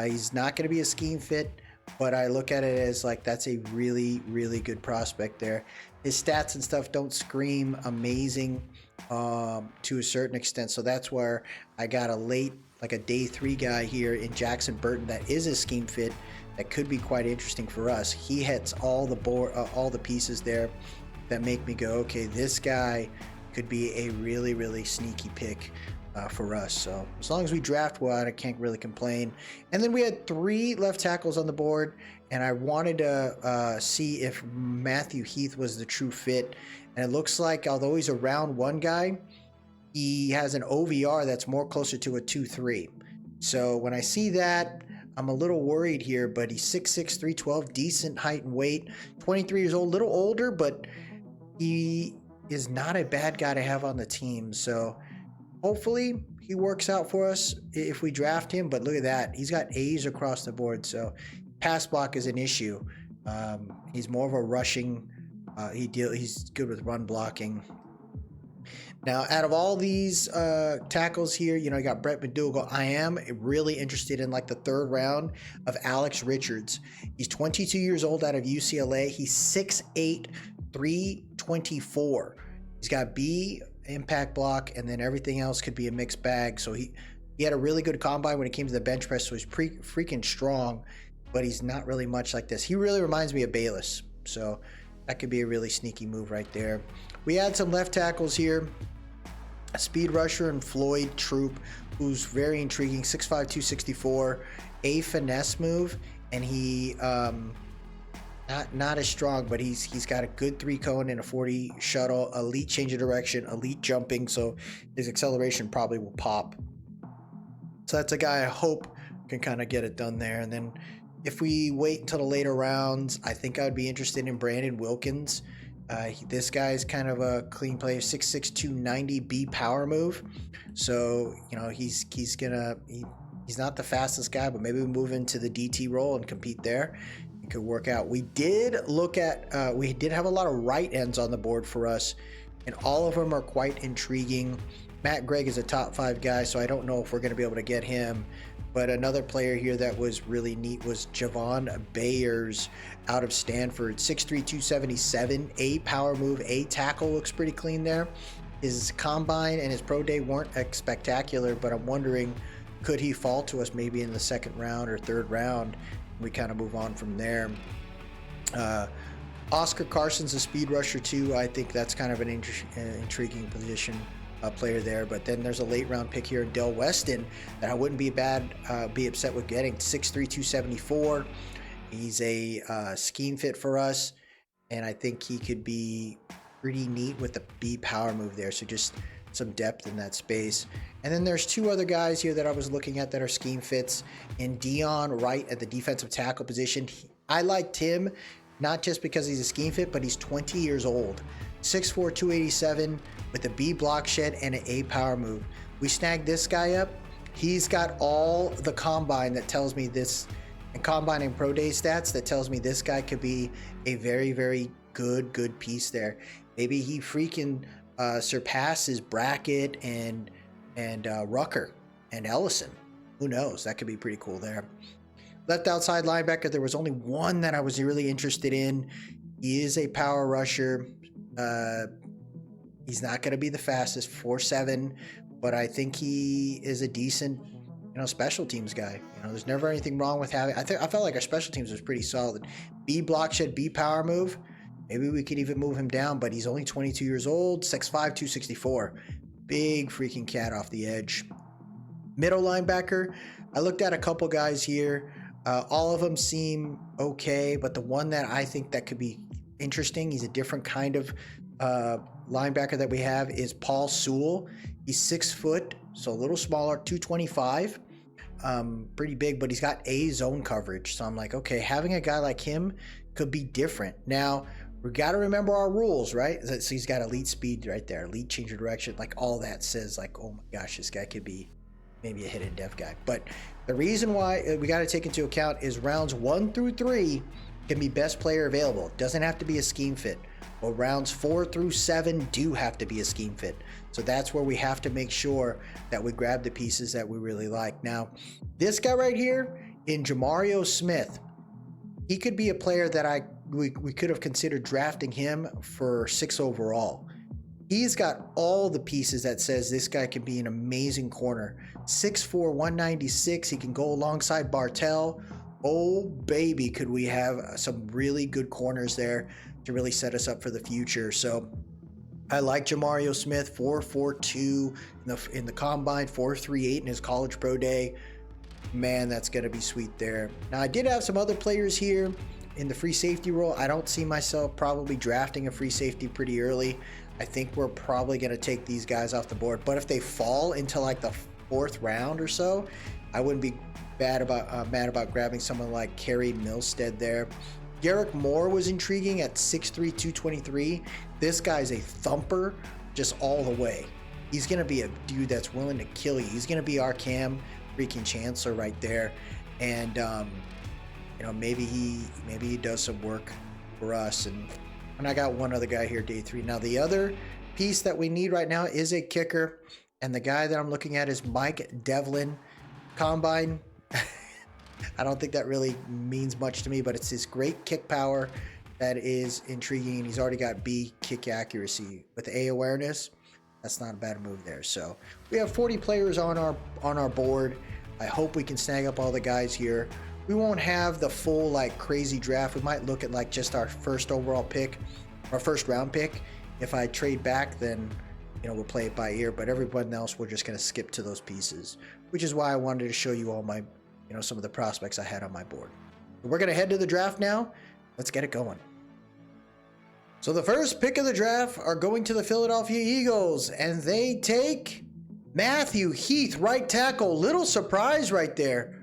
He's not going to be a scheme fit, but I look at it as like that's a really, really good prospect there. His stats and stuff don't scream amazing to a certain extent, so that's where I got a late, like a day 3 guy here in Jackson Burton that is a scheme fit that could be quite interesting for us. He hits all the pieces there that make me go, okay, this guy could be a really, really sneaky pick for us. So as long as we draft well, I can't really complain. And then we had 3 left tackles on the board, and I wanted to see if Matthew Heath was the true fit. And it looks like, although he's a round 1 guy, he has an OVR that's more closer to a 2.3. So when I see that, I'm a little worried here, but he's 6'6", 312, decent height and weight, 23 years old, little older, but he is not a bad guy to have on the team. So hopefully he works out for us if we draft him. But look at that. He's got A's across the board. So pass block is an issue. He's more of a rushing. He's good with run blocking. Now, out of all these tackles here, you got Brett McDougal. I am really interested in like the 3rd round of Alex Richards. He's 22 years old out of UCLA. He's 6'8", 324. He's got B impact block, and then everything else could be a mixed bag. So he had a really good combine when it came to the bench press, so he's freaking strong, but he's not really much like this. He really reminds me of Bayless, so that could be a really sneaky move right there. We had some left tackles here. A speed rusher and Floyd Troop, who's very intriguing, 6'5", 264, a finesse move, and he not as strong, but he's got a good 3-cone and a 40 shuttle, elite change of direction, elite jumping, so his acceleration probably will pop. So that's a guy I hope can kind of get it done there. And then if we wait until the later rounds, I think I would be interested in Brandon Wilkins. This guy's kind of a clean player, 6'6", 290 B power move. So, you know, he's not the fastest guy, but maybe we move into the DT role and compete there. It could work out. We did look at, we did have a lot of right ends on the board for us, and all of them are quite intriguing. Matt Gregg is a top 5 guy, so I don't know if we're going to be able to get him. But another player here that was really neat was Javon Bayers out of Stanford, 6'3", 277, a power move, a tackle, looks pretty clean there. His combine and his pro day weren't spectacular, but I'm wondering, could he fall to us maybe in the 2nd round or 3rd round? We kind of move on from there. Oscar Carson's a speed rusher too. I think that's kind of an intriguing position player there. But then there's a late round pick here, Del Weston, that I wouldn't be upset with getting, 6'3", 274. He's a scheme fit for us, and I think he could be pretty neat with the B power move there. So just some depth in that space. And then there's 2 other guys here that I was looking at that are scheme fits. In Dion Wright at the defensive tackle position, I liked him not just because he's a scheme fit, but he's 20 years old, 6'4", 287 with a B block shed and an A power move. We snagged this guy up. He's got all the combine that tells me this, and combine and pro day stats that tells me this guy could be a very, very good piece there. Maybe he freaking surpasses Brackett and Rucker and Ellison. Who knows? That could be pretty cool there. Left outside linebacker, there was only one that I was really interested in. He is a power rusher. He's not going to be the fastest, 4'7", but I think he is a decent, special teams guy. There's never anything wrong with having. I felt like our special teams was pretty solid. B block shed, B power move. Maybe we could even move him down, but he's only 22 years old, 6'5", 264. Big freaking cat off the edge. Middle linebacker, I looked at a couple guys here. All of them seem okay, but the one that I think that could be interesting, he's a different kind of linebacker that we have, is Paul Sewell. He's 6 foot, so a little smaller, 225. Pretty big, but he's got A zone coverage. So I'm like, okay, having a guy like him could be different. Now, we got to remember our rules, right? So he's got elite speed right there, elite change of direction, like all that says, like, oh my gosh, this guy could be maybe a hit and deaf guy. But the reason why we got to take into account is rounds 1 through 3 can be best player available. It doesn't have to be a scheme fit. Well, rounds 4 through 7 do have to be a scheme fit. So that's where we have to make sure that we grab the pieces that we really like. Now, this guy right here in Jamario Smith, he could be a player that we could have considered drafting him for 6 overall. He's got all the pieces that says this guy can be an amazing corner. 6'4", 196. He can go alongside Bartell. Oh, baby, could we have some really good corners there to really set us up for the future. So I like Jamario Smith, 4.42 in the combine, 4.38 in his college pro day. Man, that's going to be sweet there. Now, I did have some other players here in the free safety role. I don't see myself probably drafting a free safety pretty early. I think we're probably going to take these guys off the board. But if they fall into like the 4th round or so, I wouldn't be mad about grabbing someone like Kerry Milstead there. Derek Moore was intriguing at 6'3", 223. This guy's a thumper just all the way. He's going to be a dude that's willing to kill you. He's going to be our Cam freaking Chancellor right there. And, maybe he does some work for us. And I got one other guy here, day 3. Now, the other piece that we need right now is a kicker. And the guy that I'm looking at is Mike Devlin. Combine, I don't think that really means much to me, but it's his great kick power that is intriguing. And he's already got B kick accuracy with A awareness. That's not a bad move there. So we have 40 players on our board. I hope we can snag up all the guys here. We won't have the full like crazy draft. We might look at like just our first overall pick, our first round pick. If I trade back, then we'll play it by ear. But everyone else, we're just gonna skip to those pieces, which is why I wanted to show you all my some of the prospects I had on my board. We're gonna head to the draft now. Let's get it going. So the first pick of the draft are going to the Philadelphia Eagles, and they take Matthew Heath, right tackle. Little surprise right there.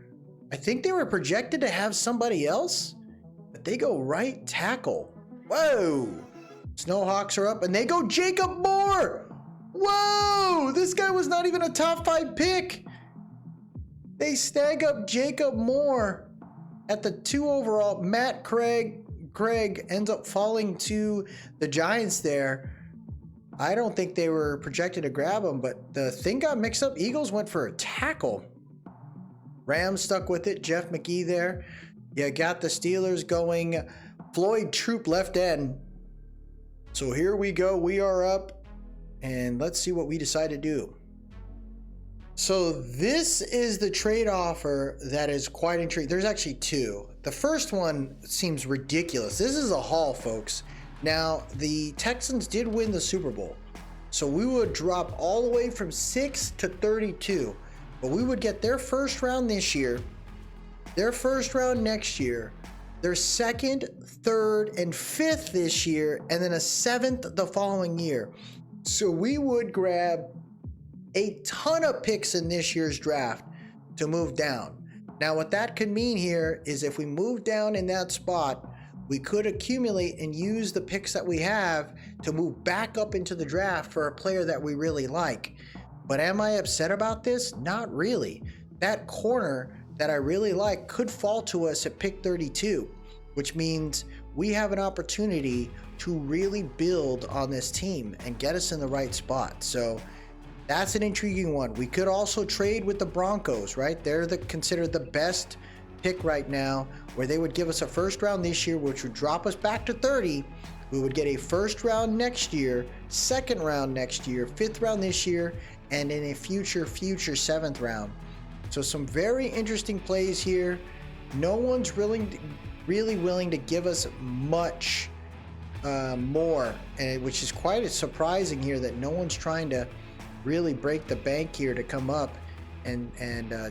I think they were projected to have somebody else, but they go right tackle. Whoa! Snowhawks are up, and they go Jacob Moore. Whoa! This guy was not even a top 5 pick. They snag up Jacob Moore at the 2 overall. Matt Craig ends up falling to the Giants there. I don't think they were projected to grab him, but the thing got mixed up. Eagles went for a tackle. Rams stuck with it. Jeff McGee there. You got the Steelers going Floyd Troop left end. So here we go. We are up, and let's see what we decide to do. So this is the trade offer that is quite intriguing. There's actually 2. The first one seems ridiculous. This is a haul, folks. Now, the Texans did win the Super Bowl, so we would drop all the way from 6 to 32, but we would get their first round this year, their first round next year, their second, third, and fifth this year, and then a 7th the following year. So we would grab a ton of picks in this year's draft to move down. Now, what that could mean here is if we move down in that spot, we could accumulate and use the picks that we have to move back up into the draft for a player that we really like. But am I upset about this? Not really. That corner that I really like could fall to us at pick 32, which means we have an opportunity to really build on this team and get us in the right spot. So that's an intriguing one. We could also trade with the Broncos, right? They're considered the best pick right now, where they would give us a first round this year, which would drop us back to 30. We would get a first round next year, second round next year, 5th round this year, and in a future 7th round. So some very interesting plays here. No one's really willing to give us much more, which is quite surprising here that no one's trying to really break the bank here to come up and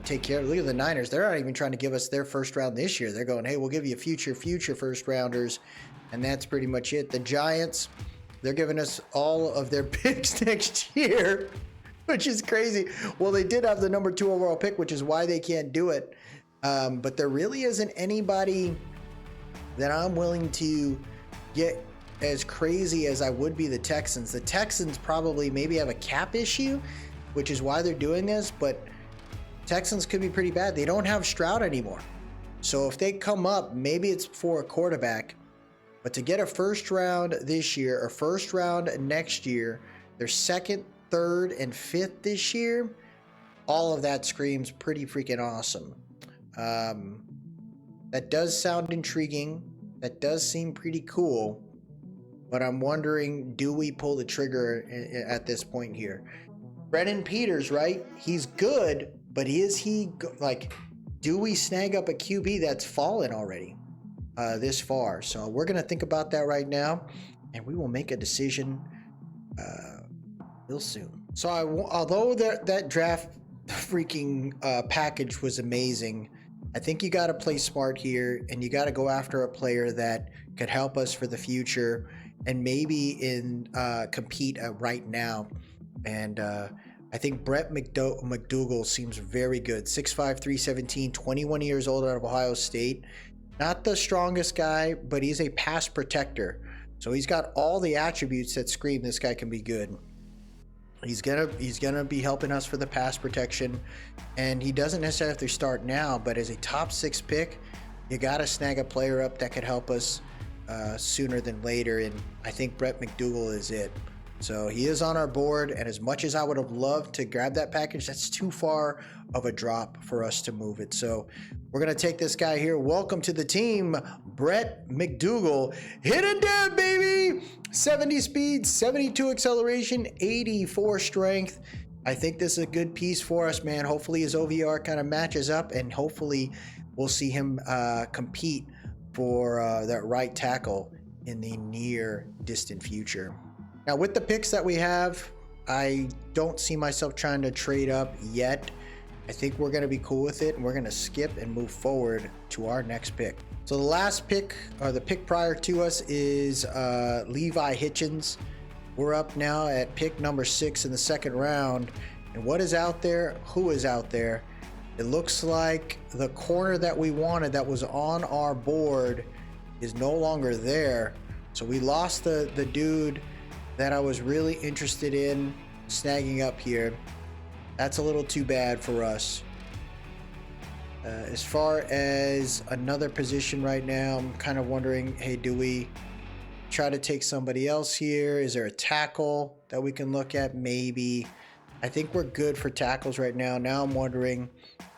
take care of. Look at the Niners. They're not even trying to give us their first round this year. They're going, hey, we'll give you future first rounders, and that's pretty much it. The Giants, they're giving us all of their picks next year, which is crazy. Well, they did have the number 2 overall pick, which is why they can't do it. But there really isn't anybody that I'm willing to get as crazy as I would be the Texans. The Texans probably maybe have a cap issue, which is why they're doing this, but Texans could be pretty bad. They don't have Stroud anymore. So if they come up, maybe it's for a quarterback, but to get a first round this year or first round next year, their 2nd, 3rd, and 5th this year, all of that screams pretty freaking awesome. That does sound intriguing. That does seem pretty cool. But I'm wondering, do we pull the trigger at this point here? Brennan Peters, right? He's good, but do we snag up a QB that's fallen already this far? So we're going to think about that right now, and we will make a decision real soon. So although that draft freaking package was amazing, I think you got to play smart here, and you got to go after a player that could help us for the future and maybe compete right now. And I think Brett McDougal seems very good. 6'5", 317, 21 years old, out of Ohio State. Not the strongest guy, but he's a pass protector. So he's got all the attributes that scream this guy can be good. He's gonna be helping us for the pass protection, and he doesn't necessarily have to start now, but as a top 6 pick, you gotta snag a player up that could help us sooner than later, and I think Brett McDougal is it. So he is on our board, and as much as I would have loved to grab that package, that's too far of a drop for us to move it. So we're going to take this guy here. Welcome to the team, Brett McDougal. Hidden Dev, baby! 70 speed, 72 acceleration, 84 strength. I think this is a good piece for us, man. Hopefully his OVR kind of matches up, and hopefully we'll see him compete for that right tackle in the near distant future. Now with the picks that we have, I don't see myself trying to trade up yet. I think we're going to be cool with it, and we're going to skip and move forward to our next pick. So the last pick, or the pick prior to us, is Levi Hitchens. We're up now at pick number 6 in the second round. And what is out there? Who is out there? It looks like the corner that we wanted that was on our board is no longer there. So we lost the dude that I was really interested in snagging up here. That's a little too bad for us. As far as another position right now, I'm kind of wondering, hey, do we try to take somebody else here? Is there a tackle that we can look at? Maybe. I think we're good for tackles right now. Now I'm wondering,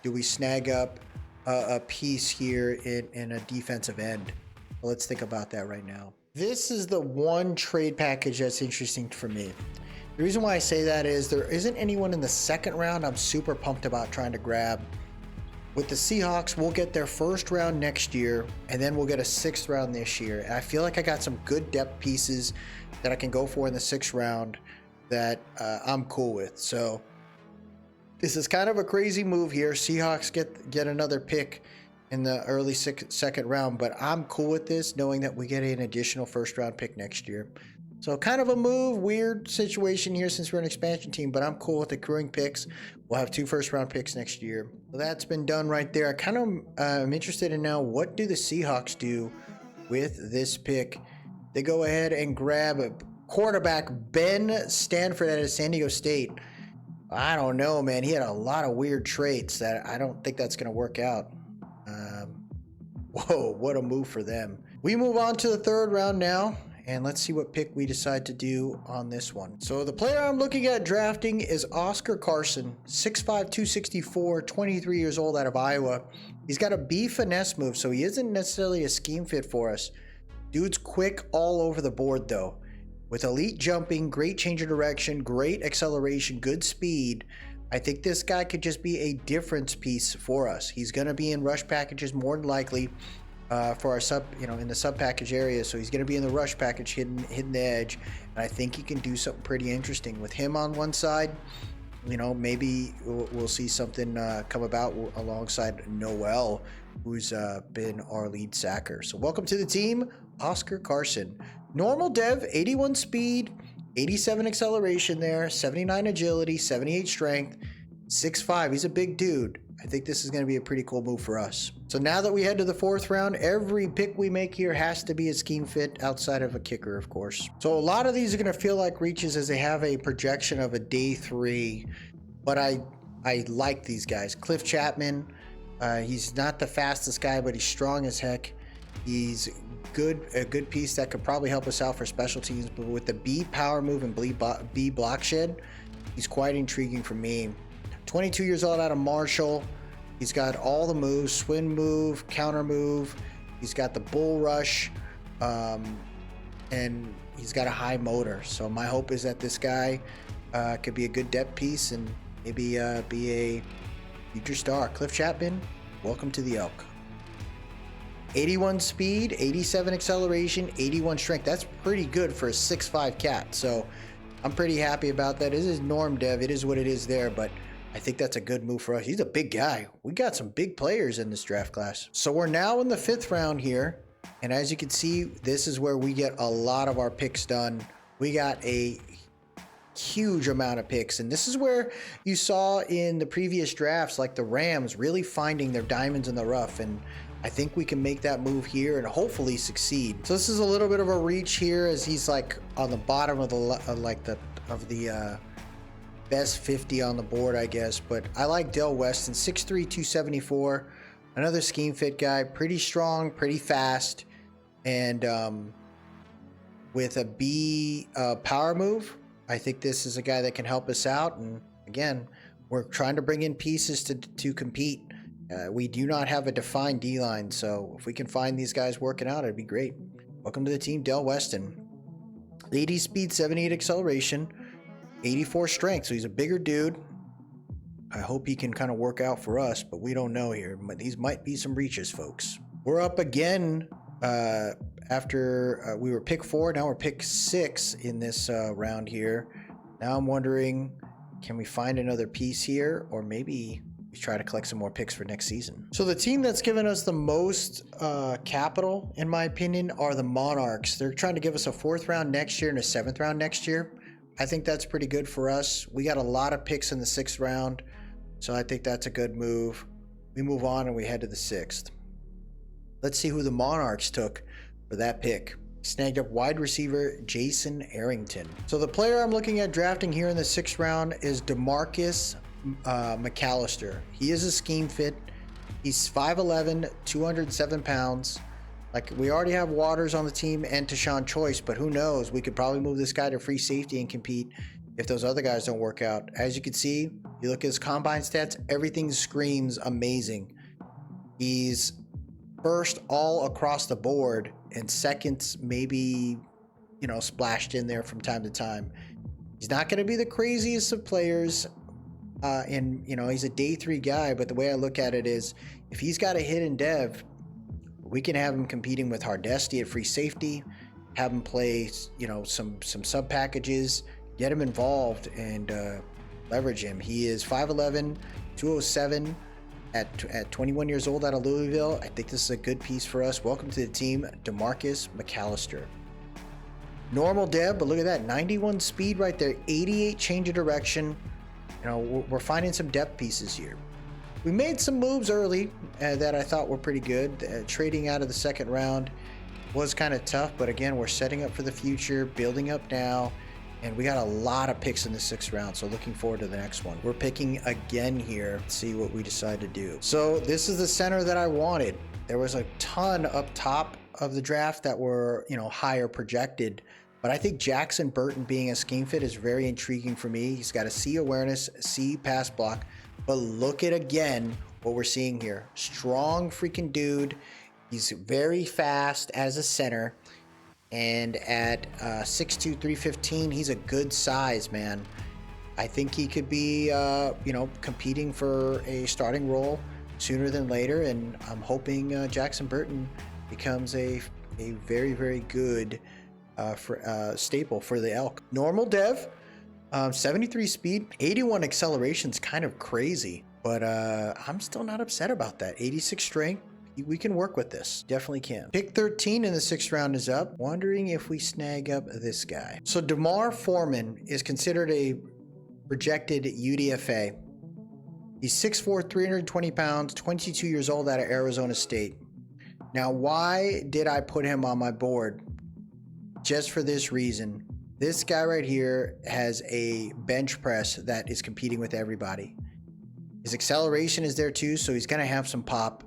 do we snag up a piece here in a defensive end? Well, let's think about that right now. This is the one trade package that's interesting for me. The reason why I say that is there isn't anyone in the second round I'm super pumped about trying to grab. With the Seahawks, we'll get their first round next year, and then we'll get a 6th round this year. And I feel like I got some good depth pieces that I can go for in the 6th round that I'm cool with. So this is kind of a crazy move here. Seahawks get another pick in the early second round, but I'm cool with this, knowing that we get an additional 1st round pick next year. So kind of a move, weird situation here since we're an expansion team, but I'm cool with accruing picks. We'll have 2 1st round picks next year. So that's been done right there. I kind of am interested in now, what do the Seahawks do with this pick? They go ahead and grab a quarterback, Ben Stanford out of San Diego State. I don't know, man. He had a lot of weird traits that I don't think that's going to work out. Whoa, what a move for them. We move on to the 3rd round now. And let's see what pick we decide to do on this one. So the player I'm looking at drafting is Oscar Carson, 6'5", 264, 23 years old, out of Iowa. He's got a B finesse move, so he isn't necessarily a scheme fit for us. Dude's quick all over the board, though. With elite jumping, great change of direction, great acceleration, good speed, I think this guy could just be a difference piece for us. He's going to be in rush packages more than likely. For our sub, in the sub package area. So he's going to be in the rush package, hitting the edge. And I think he can do something pretty interesting with him on one side. Maybe we'll see something come about alongside Noel, who's been our lead sacker. So welcome to the team, Oscar Carson. Normal dev, 81 speed, 87 acceleration there, 79 agility, 78 strength, 6'5". He's a big dude. I think this is going to be a pretty cool move for us. So now that we head to the 4th round, every pick we make here has to be a scheme fit outside of a kicker, of course. So a lot of these are going to feel like reaches as they have a projection of a day 3, but I like these guys. Cliff Chapman, he's not the fastest guy, but he's strong as heck. He's a good piece that could probably help us out for special teams, but with the B power move and B block shed, he's quite intriguing for me. 22 years old out of Marshall. He's got all the moves, swing move, counter move. He's got the bull rush, and he's got a high motor. So my hope is that this guy could be a good depth piece and maybe be a future star. Cliff Chapman, welcome to the Elk. 81 speed, 87 acceleration, 81 strength. That's pretty good for a 6'5" cat. So I'm pretty happy about that. This is norm dev. It is what it is there, but I think that's a good move for us. He's a big guy. We got some big players in this draft class. So we're now in the 5th round here. And as you can see, this is where we get a lot of our picks done. We got a huge amount of picks. And this is where you saw in the previous drafts, like the Rams really finding their diamonds in the rough. And I think we can make that move here and hopefully succeed. So this is a little bit of a reach here as he's like on the bottom of the best 50 on the board, I guess. But I like Del Weston, 6'3", 274. Another scheme fit guy, pretty strong, pretty fast, and with a B power move. I think this is a guy that can help us out. And again, we're trying to bring in pieces to compete. We do not have a defined D-line, so if we can find these guys working out, it'd be great. Welcome to the team, Del Weston. 80 speed, 78 acceleration, 84 strength, so he's a bigger dude. I hope he can kind of work out for us, but we don't know here. These might be some reaches, folks. We're up again after we were pick 4. Now we're pick 6 in this round here. Now I'm wondering, can we find another piece here, or maybe we try to collect some more picks for next season? So the team that's given us the most capital, in my opinion, are the Monarchs. They're trying to give us a 4th round next year and a 7th round next year. I think that's pretty good for us. We got a lot of picks in the 6th round, so I think that's a good move. We move on and we head to the 6th. Let's see who the Monarchs took for that pick. Snagged up wide receiver Jason Arrington. So the player I'm looking at drafting here in the 6th round is DeMarcus McAllister. He is a scheme fit. He's 5'11", 207 pounds. Like, we already have Waters on the team and Tashawn Choice, but who knows? We could probably move this guy to free safety and compete if those other guys don't work out. As you can see, you look at his combine stats, everything screams amazing. He's first all across the board, and seconds maybe, you know, splashed in there from time to time. He's not going to be the craziest of players, and, you know, he's a day 3 guy, but the way I look at it is, if he's got a hidden dev, we can have him competing with Hardesty at free safety, have him play, you know, some sub packages, get him involved, and leverage him. He is 5'11", 207 at 21 years old out of Louisville. I think this is a good piece for us. Welcome to the team, DeMarcus McAllister. Normal dev, but look at that, 91 speed right there, 88 change of direction. You know, we're finding some depth pieces here. We made some moves early that I thought were pretty good. Trading out of the 2nd round was kind of tough, but again, we're setting up for the future, building up now, and we got a lot of picks in the 6th round, so looking forward to the next one. We're picking again here, see what we decide to do. So this is the center that I wanted. There was a ton up top of the draft that were, you know, higher projected, but I think Jackson Burton being a scheme fit is very intriguing for me. He's got a C awareness, C pass block. But look at again what we're seeing here. Strong freaking dude. He's very fast as a center. And at 6'2", 315, he's a good size, man. I think he could be, you know, competing for a starting role sooner than later. And I'm hoping Jackson Burton becomes a very, very good staple for the Elk. Normal dev. 73 speed, 81 acceleration is kind of crazy, but I'm still not upset about that. 86 strength, we can work with this. Definitely can. Pick 13 in the 6th round is up. Wondering if we snag up this guy. So DeMar Foreman is considered a projected UDFA. He's 6'4", 320 pounds, 22 years old out of Arizona State. Now, why did I put him on my board? Just for this reason. This guy right here has a bench press that is competing with everybody. His acceleration is there too, so he's going to have some pop.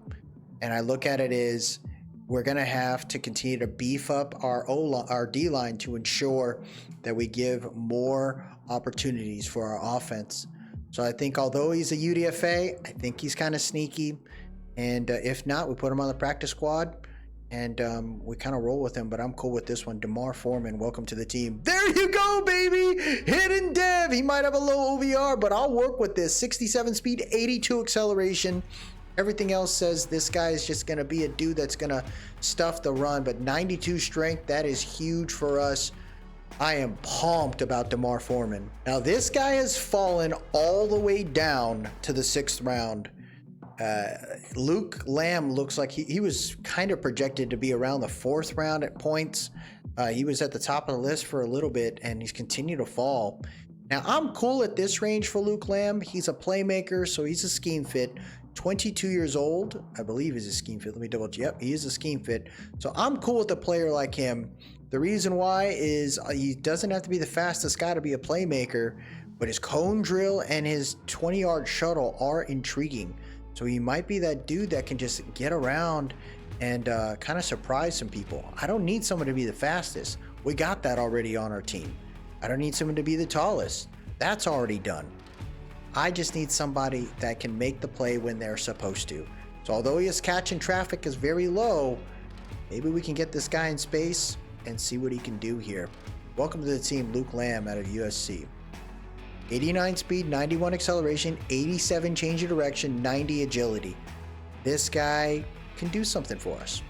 And I look at it as we're going to have to continue to beef up our D-line to ensure that we give more opportunities for our offense. So I think although he's a UDFA, I think he's kind of sneaky. And if not, we put him on the practice squad. And we kind of roll with him, but I'm cool with this one. DeMar Foreman, welcome to the team. There you go, baby! Hidden dev. He might have a low OVR, but I'll work with this. 67 speed, 82 acceleration. Everything else says this guy is just going to be a dude that's going to stuff the run, but 92 strength, that is huge for us. I am pumped about DeMar Foreman. Now, this guy has fallen all the way down to the 6th round. Luke Lamb looks like he was kind of projected to be around the 4th round at points. He was at the top of the list for a little bit, and he's continued to fall. Now, I'm cool at this range for Luke Lamb. He's a playmaker, so he's a scheme fit. 22 years old, I believe is a scheme fit. Let me double check. Yep, he is a scheme fit. So I'm cool with a player like him. The reason why is he doesn't have to be the fastest guy to be a playmaker, but his cone drill and his 20-yard shuttle are intriguing. So he might be that dude that can just get around and kind of surprise some people. I don't need someone to be the fastest. We got that already on our team. I don't need someone to be the tallest. That's already done. I just need somebody that can make the play when they're supposed to. So although his catch in traffic is very low, maybe we can get this guy in space and see what he can do here. Welcome to the team, Luke Lamb out of USC. 89 speed, 91 acceleration, 87 change of direction, 90 agility. This guy can do something for us.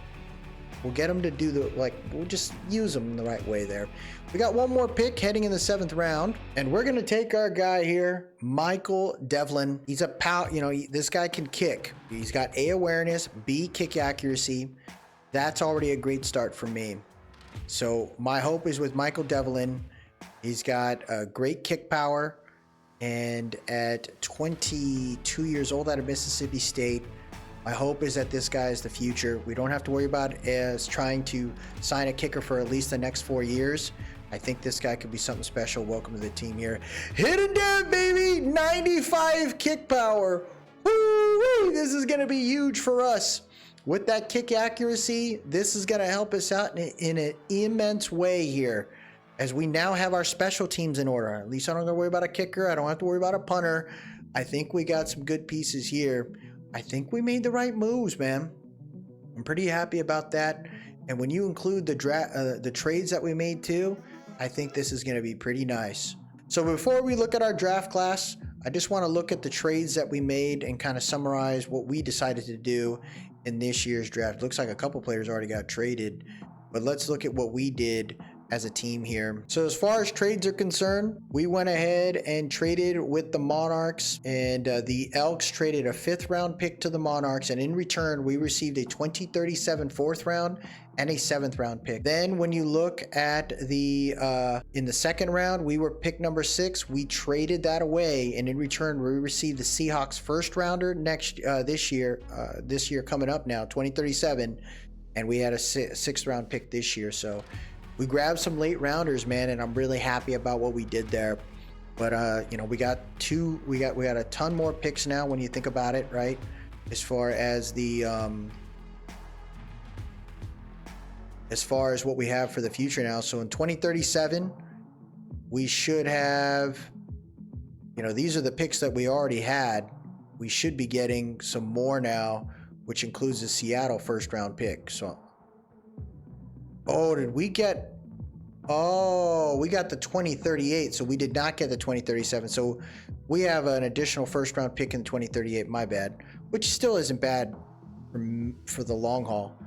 We'll get him to do we'll just use him in the right way there. We got one more pick heading in the 7th round, and we're going to take our guy here, Michael Devlin. He's a this guy can kick. He's got A, awareness, B, kick accuracy. That's already a great start for me. So my hope is with Michael Devlin. He's got a great kick power, and at 22 years old out of Mississippi State, my hope is that this guy is the future. We don't have to worry about as trying to sign a kicker for at least the next 4 years. I think this guy could be something special. Welcome to the team here. Hidden dev, baby! 95 kick power. Woo-wee! This is going to be huge for us. With that kick accuracy, this is going to help us out in an immense way here, as we now have our special teams in order. At least I don't have to worry about a kicker. I don't have to worry about a punter. I think we got some good pieces here. I think we made the right moves, man. I'm pretty happy about that. And when you include the trades that we made too, I think this is going to be pretty nice. So before we look at our draft class, I just want to look at the trades that we made and kind of summarize what we decided to do in this year's draft. Looks like a couple players already got traded, but let's look at what we did as a team here. So as far as trades are concerned, we went ahead and traded with the Monarchs, and the Elks traded a 5th round pick to the Monarchs, and in return we received a 2037 4th round and a 7th round pick. Then when you look at the in the 2nd round, we were pick number 6. We traded that away, and in return we received the Seahawks 1st rounder this year coming up now, 2037, and we had a 6th round pick this year. So we grabbed some late rounders, man, and I'm really happy about what we did there. But we got a ton more picks now when you think about it, right? As far as what we have for the future now. So in 2037, we should have, these are the picks that we already had. We should be getting some more now, which includes the Seattle 1st round pick. So we got the 2038, so we did not get the 2037. So we have an additional 1st round pick in 2038, my bad, which still isn't bad for the long haul.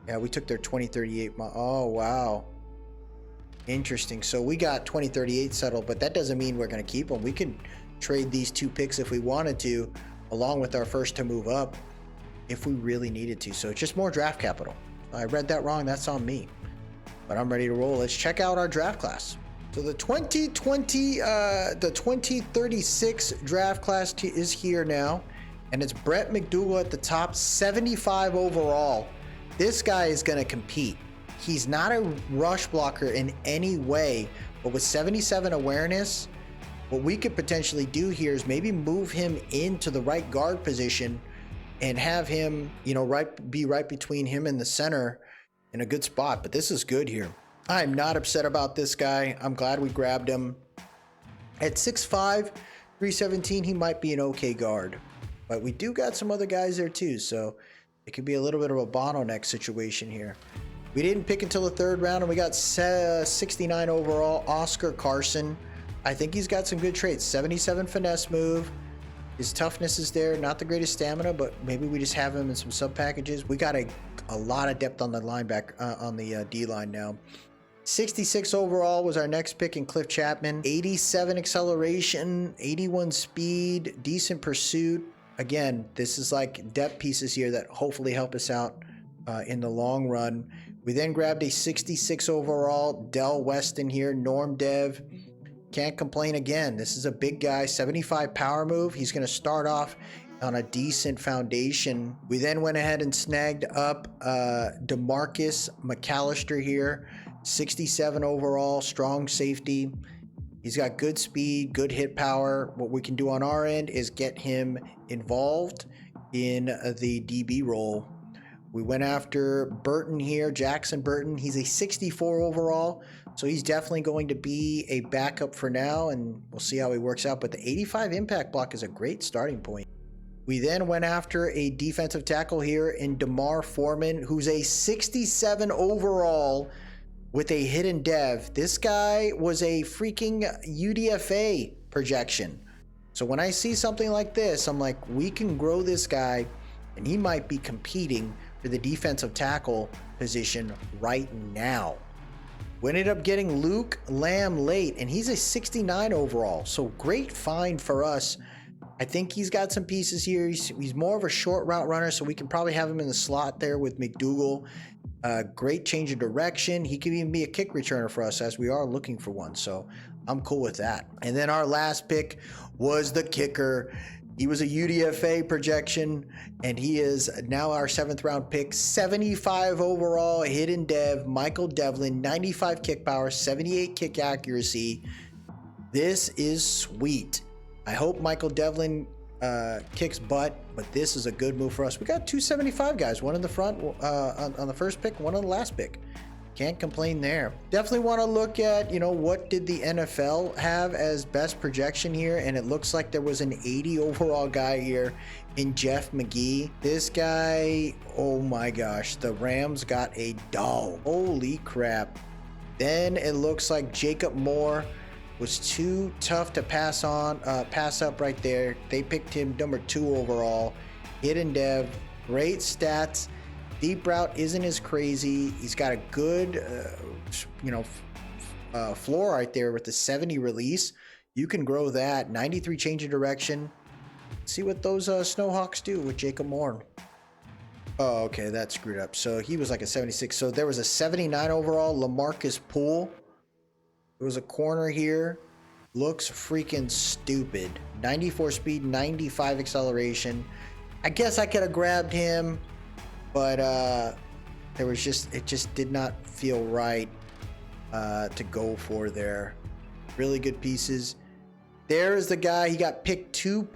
Yeah, we took their 2038. Oh, wow. Interesting. So we got 2038 settled, but that doesn't mean we're going to keep them. We could trade these 2 picks if we wanted to, along with our 1st to move up, if we really needed to. So it's just more draft capital. I read that wrong. That's on me. But I'm ready to roll. Let's check out our draft class. So the 2036 draft class is here now, and it's Brett McDougal at the top, 75 overall. This guy is going to compete. He's not a rush blocker in any way, but with 77 awareness, what we could potentially do here is maybe move him into the right guard position and have him, be right between him and the center in a good spot. But this is good here. I'm not upset about this guy. I'm glad we grabbed him. At 6'5", 317, he might be an okay guard. But we do got some other guys there too, so it could be a little bit of a bottleneck situation here. We didn't pick until the 3rd round, and we got 69 overall, Oscar Carson. I think he's got some good traits. 77 finesse move. His toughness is there. Not the greatest stamina, but maybe we just have him in some sub packages. We got a lot of depth on the linebacker, on the D line now. 66 overall was our next pick in Cliff Chapman. 87 acceleration, 81 speed, decent pursuit. Again, this is like depth pieces here that hopefully help us out in the long run. We then grabbed a 66 overall Del Weston here, Norm Dev. Can't complain again. This is a big guy, 75 power move. He's going to start off on a decent foundation. We then went ahead and snagged up DeMarcus McAllister here, 67 overall, strong safety. He's got good speed, good hit power. What we can do on our end is get him involved in the DB role. We went after Burton here, Jackson Burton. He's a 64 overall, so he's definitely going to be a backup for now, and we'll see how he works out. But the 85 impact block is a great starting point. We then went after a defensive tackle here in DeMar Foreman, who's a 67 overall with a hidden dev. This guy was a freaking UDFA projection. So when I see something like this, I'm like, we can grow this guy, and he might be competing for the defensive tackle position right now. We ended up getting Luke Lamb late, and he's a 69 overall. So great find for us. I think he's got some pieces here. He's more of a short route runner, so we can probably have him in the slot there with McDougal. Great change of direction. He could even be a kick returner for us, as we are looking for one. So I'm cool with that. And then our last pick was the kicker. He was a UDFA projection, and he is now our 7th round pick. 75 overall, hidden dev, Michael Devlin, 95 kick power, 78 kick accuracy. This is sweet. I hope Michael Devlin kicks butt, but this is a good move for us. We got 275 guys, one in the front on the first pick, one on the last pick. Can't complain there. Definitely want to look at, what did the NFL have as best projection here, and it looks like there was an 80 overall guy here in Jeff McGee. This guy, oh my gosh, the Rams got a dog. Holy crap. Then it looks like Jacob Moore was too tough to pass up right there. They picked him number 2 overall. Hidden dev, great stats. Deep route isn't as crazy. He's got a good, floor right there with the 70 release. You can grow that. 93 change of direction. See what those Snowhawks do with Jacob Moore. Oh, okay, that screwed up. So he was like a 76. So there was a 79 overall, LaMarcus Poole. There was a corner here. Looks freaking stupid. 94 speed, 95 acceleration. I guess I could have grabbed him, but it just did not feel right to go for there. Really good pieces. There is the guy. He got picked two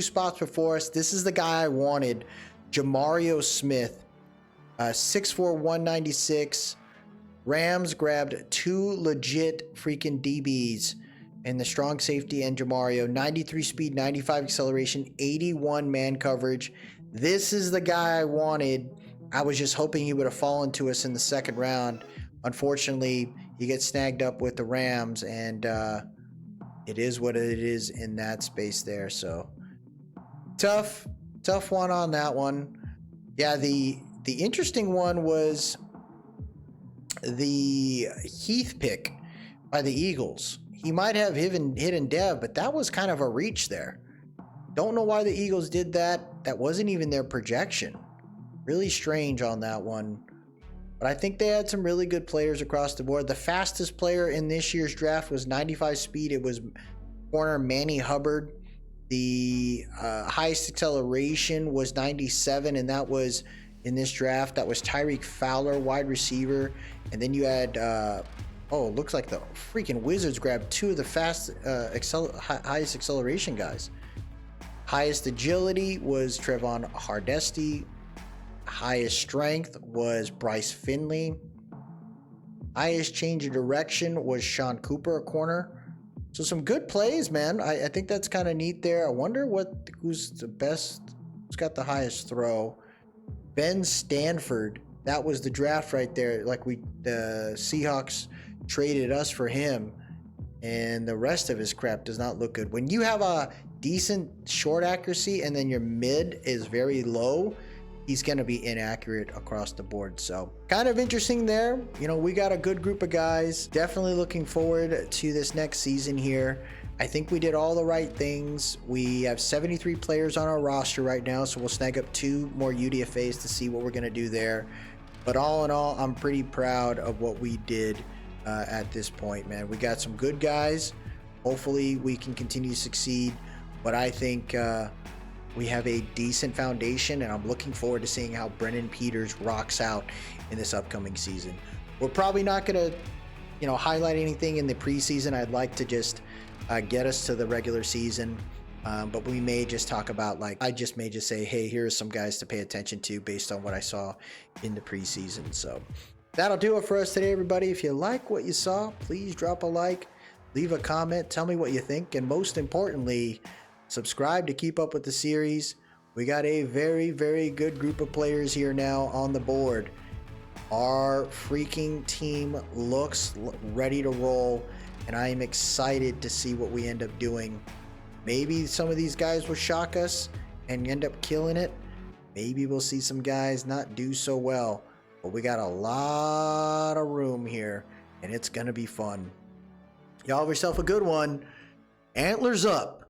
spots before us. This is the guy I wanted. Jamario Smith, 6'4", 196. Rams grabbed 2 legit freaking DBs and the strong safety and Jamario. 93 speed, 95 acceleration, 81 man coverage. This is the guy I wanted. I was just hoping he would have fallen to us in the 2nd round. Unfortunately, he gets snagged up with the Rams, and it is what it is in that space there. So tough one on that one. Yeah, the interesting one was the Heath pick by the Eagles. He might have hidden dev, but that was kind of a reach there. Don't know why the Eagles did that. That wasn't even their projection. Really strange on that one. But I think they had some really good players across the board. The fastest player in this year's draft was 95 speed. It was corner Manny Hubbard. The highest acceleration was 97, and that was in this draft. That was Tyreek Fowler, wide receiver. And then you had, looks like the freaking Wizards grabbed 2 of the highest acceleration guys. Highest agility was Trevon Hardesty. Highest strength was Bryce Finley. Highest change of direction was Sean Cooper, a corner. So some good plays, man. I think that's kind of neat there. I wonder who's the best, who's got the highest throw. Ben Stanford, that was the draft right there. Like the Seahawks traded us for him, and the rest of his crap does not look good. When you have a decent short accuracy and then your mid is very low, he's going to be inaccurate across the board. So kind of interesting there. We got a good group of guys. Definitely looking forward to this next season here. I think we did all the right things. We have 73 players on our roster right now, so we'll snag up 2 more UDFAs to see what we're going to do there. But all in all, I'm pretty proud of what we did at this point, man. We got some good guys. Hopefully we can continue to succeed. But I think we have a decent foundation, and I'm looking forward to seeing how Brennan Peters rocks out in this upcoming season. We're probably not going to, highlight anything in the preseason. I'd like to just get us to the regular season But we may just talk about, like, I just may just say, hey, here's some guys to pay attention to based on what I saw in the preseason. So that'll do it for us today, everybody. If you like what you saw, please drop a like, leave a comment, tell me what you think, and most importantly, subscribe to keep up with the series. We got a very, very good group of players here now on the board. Our freaking team looks ready to roll, and I am excited to see what we end up doing. Maybe some of these guys will shock us and end up killing it. Maybe we'll see some guys not do so well. But we got a lot of room here, and it's going to be fun. Y'all have yourself a good one. Antlers up.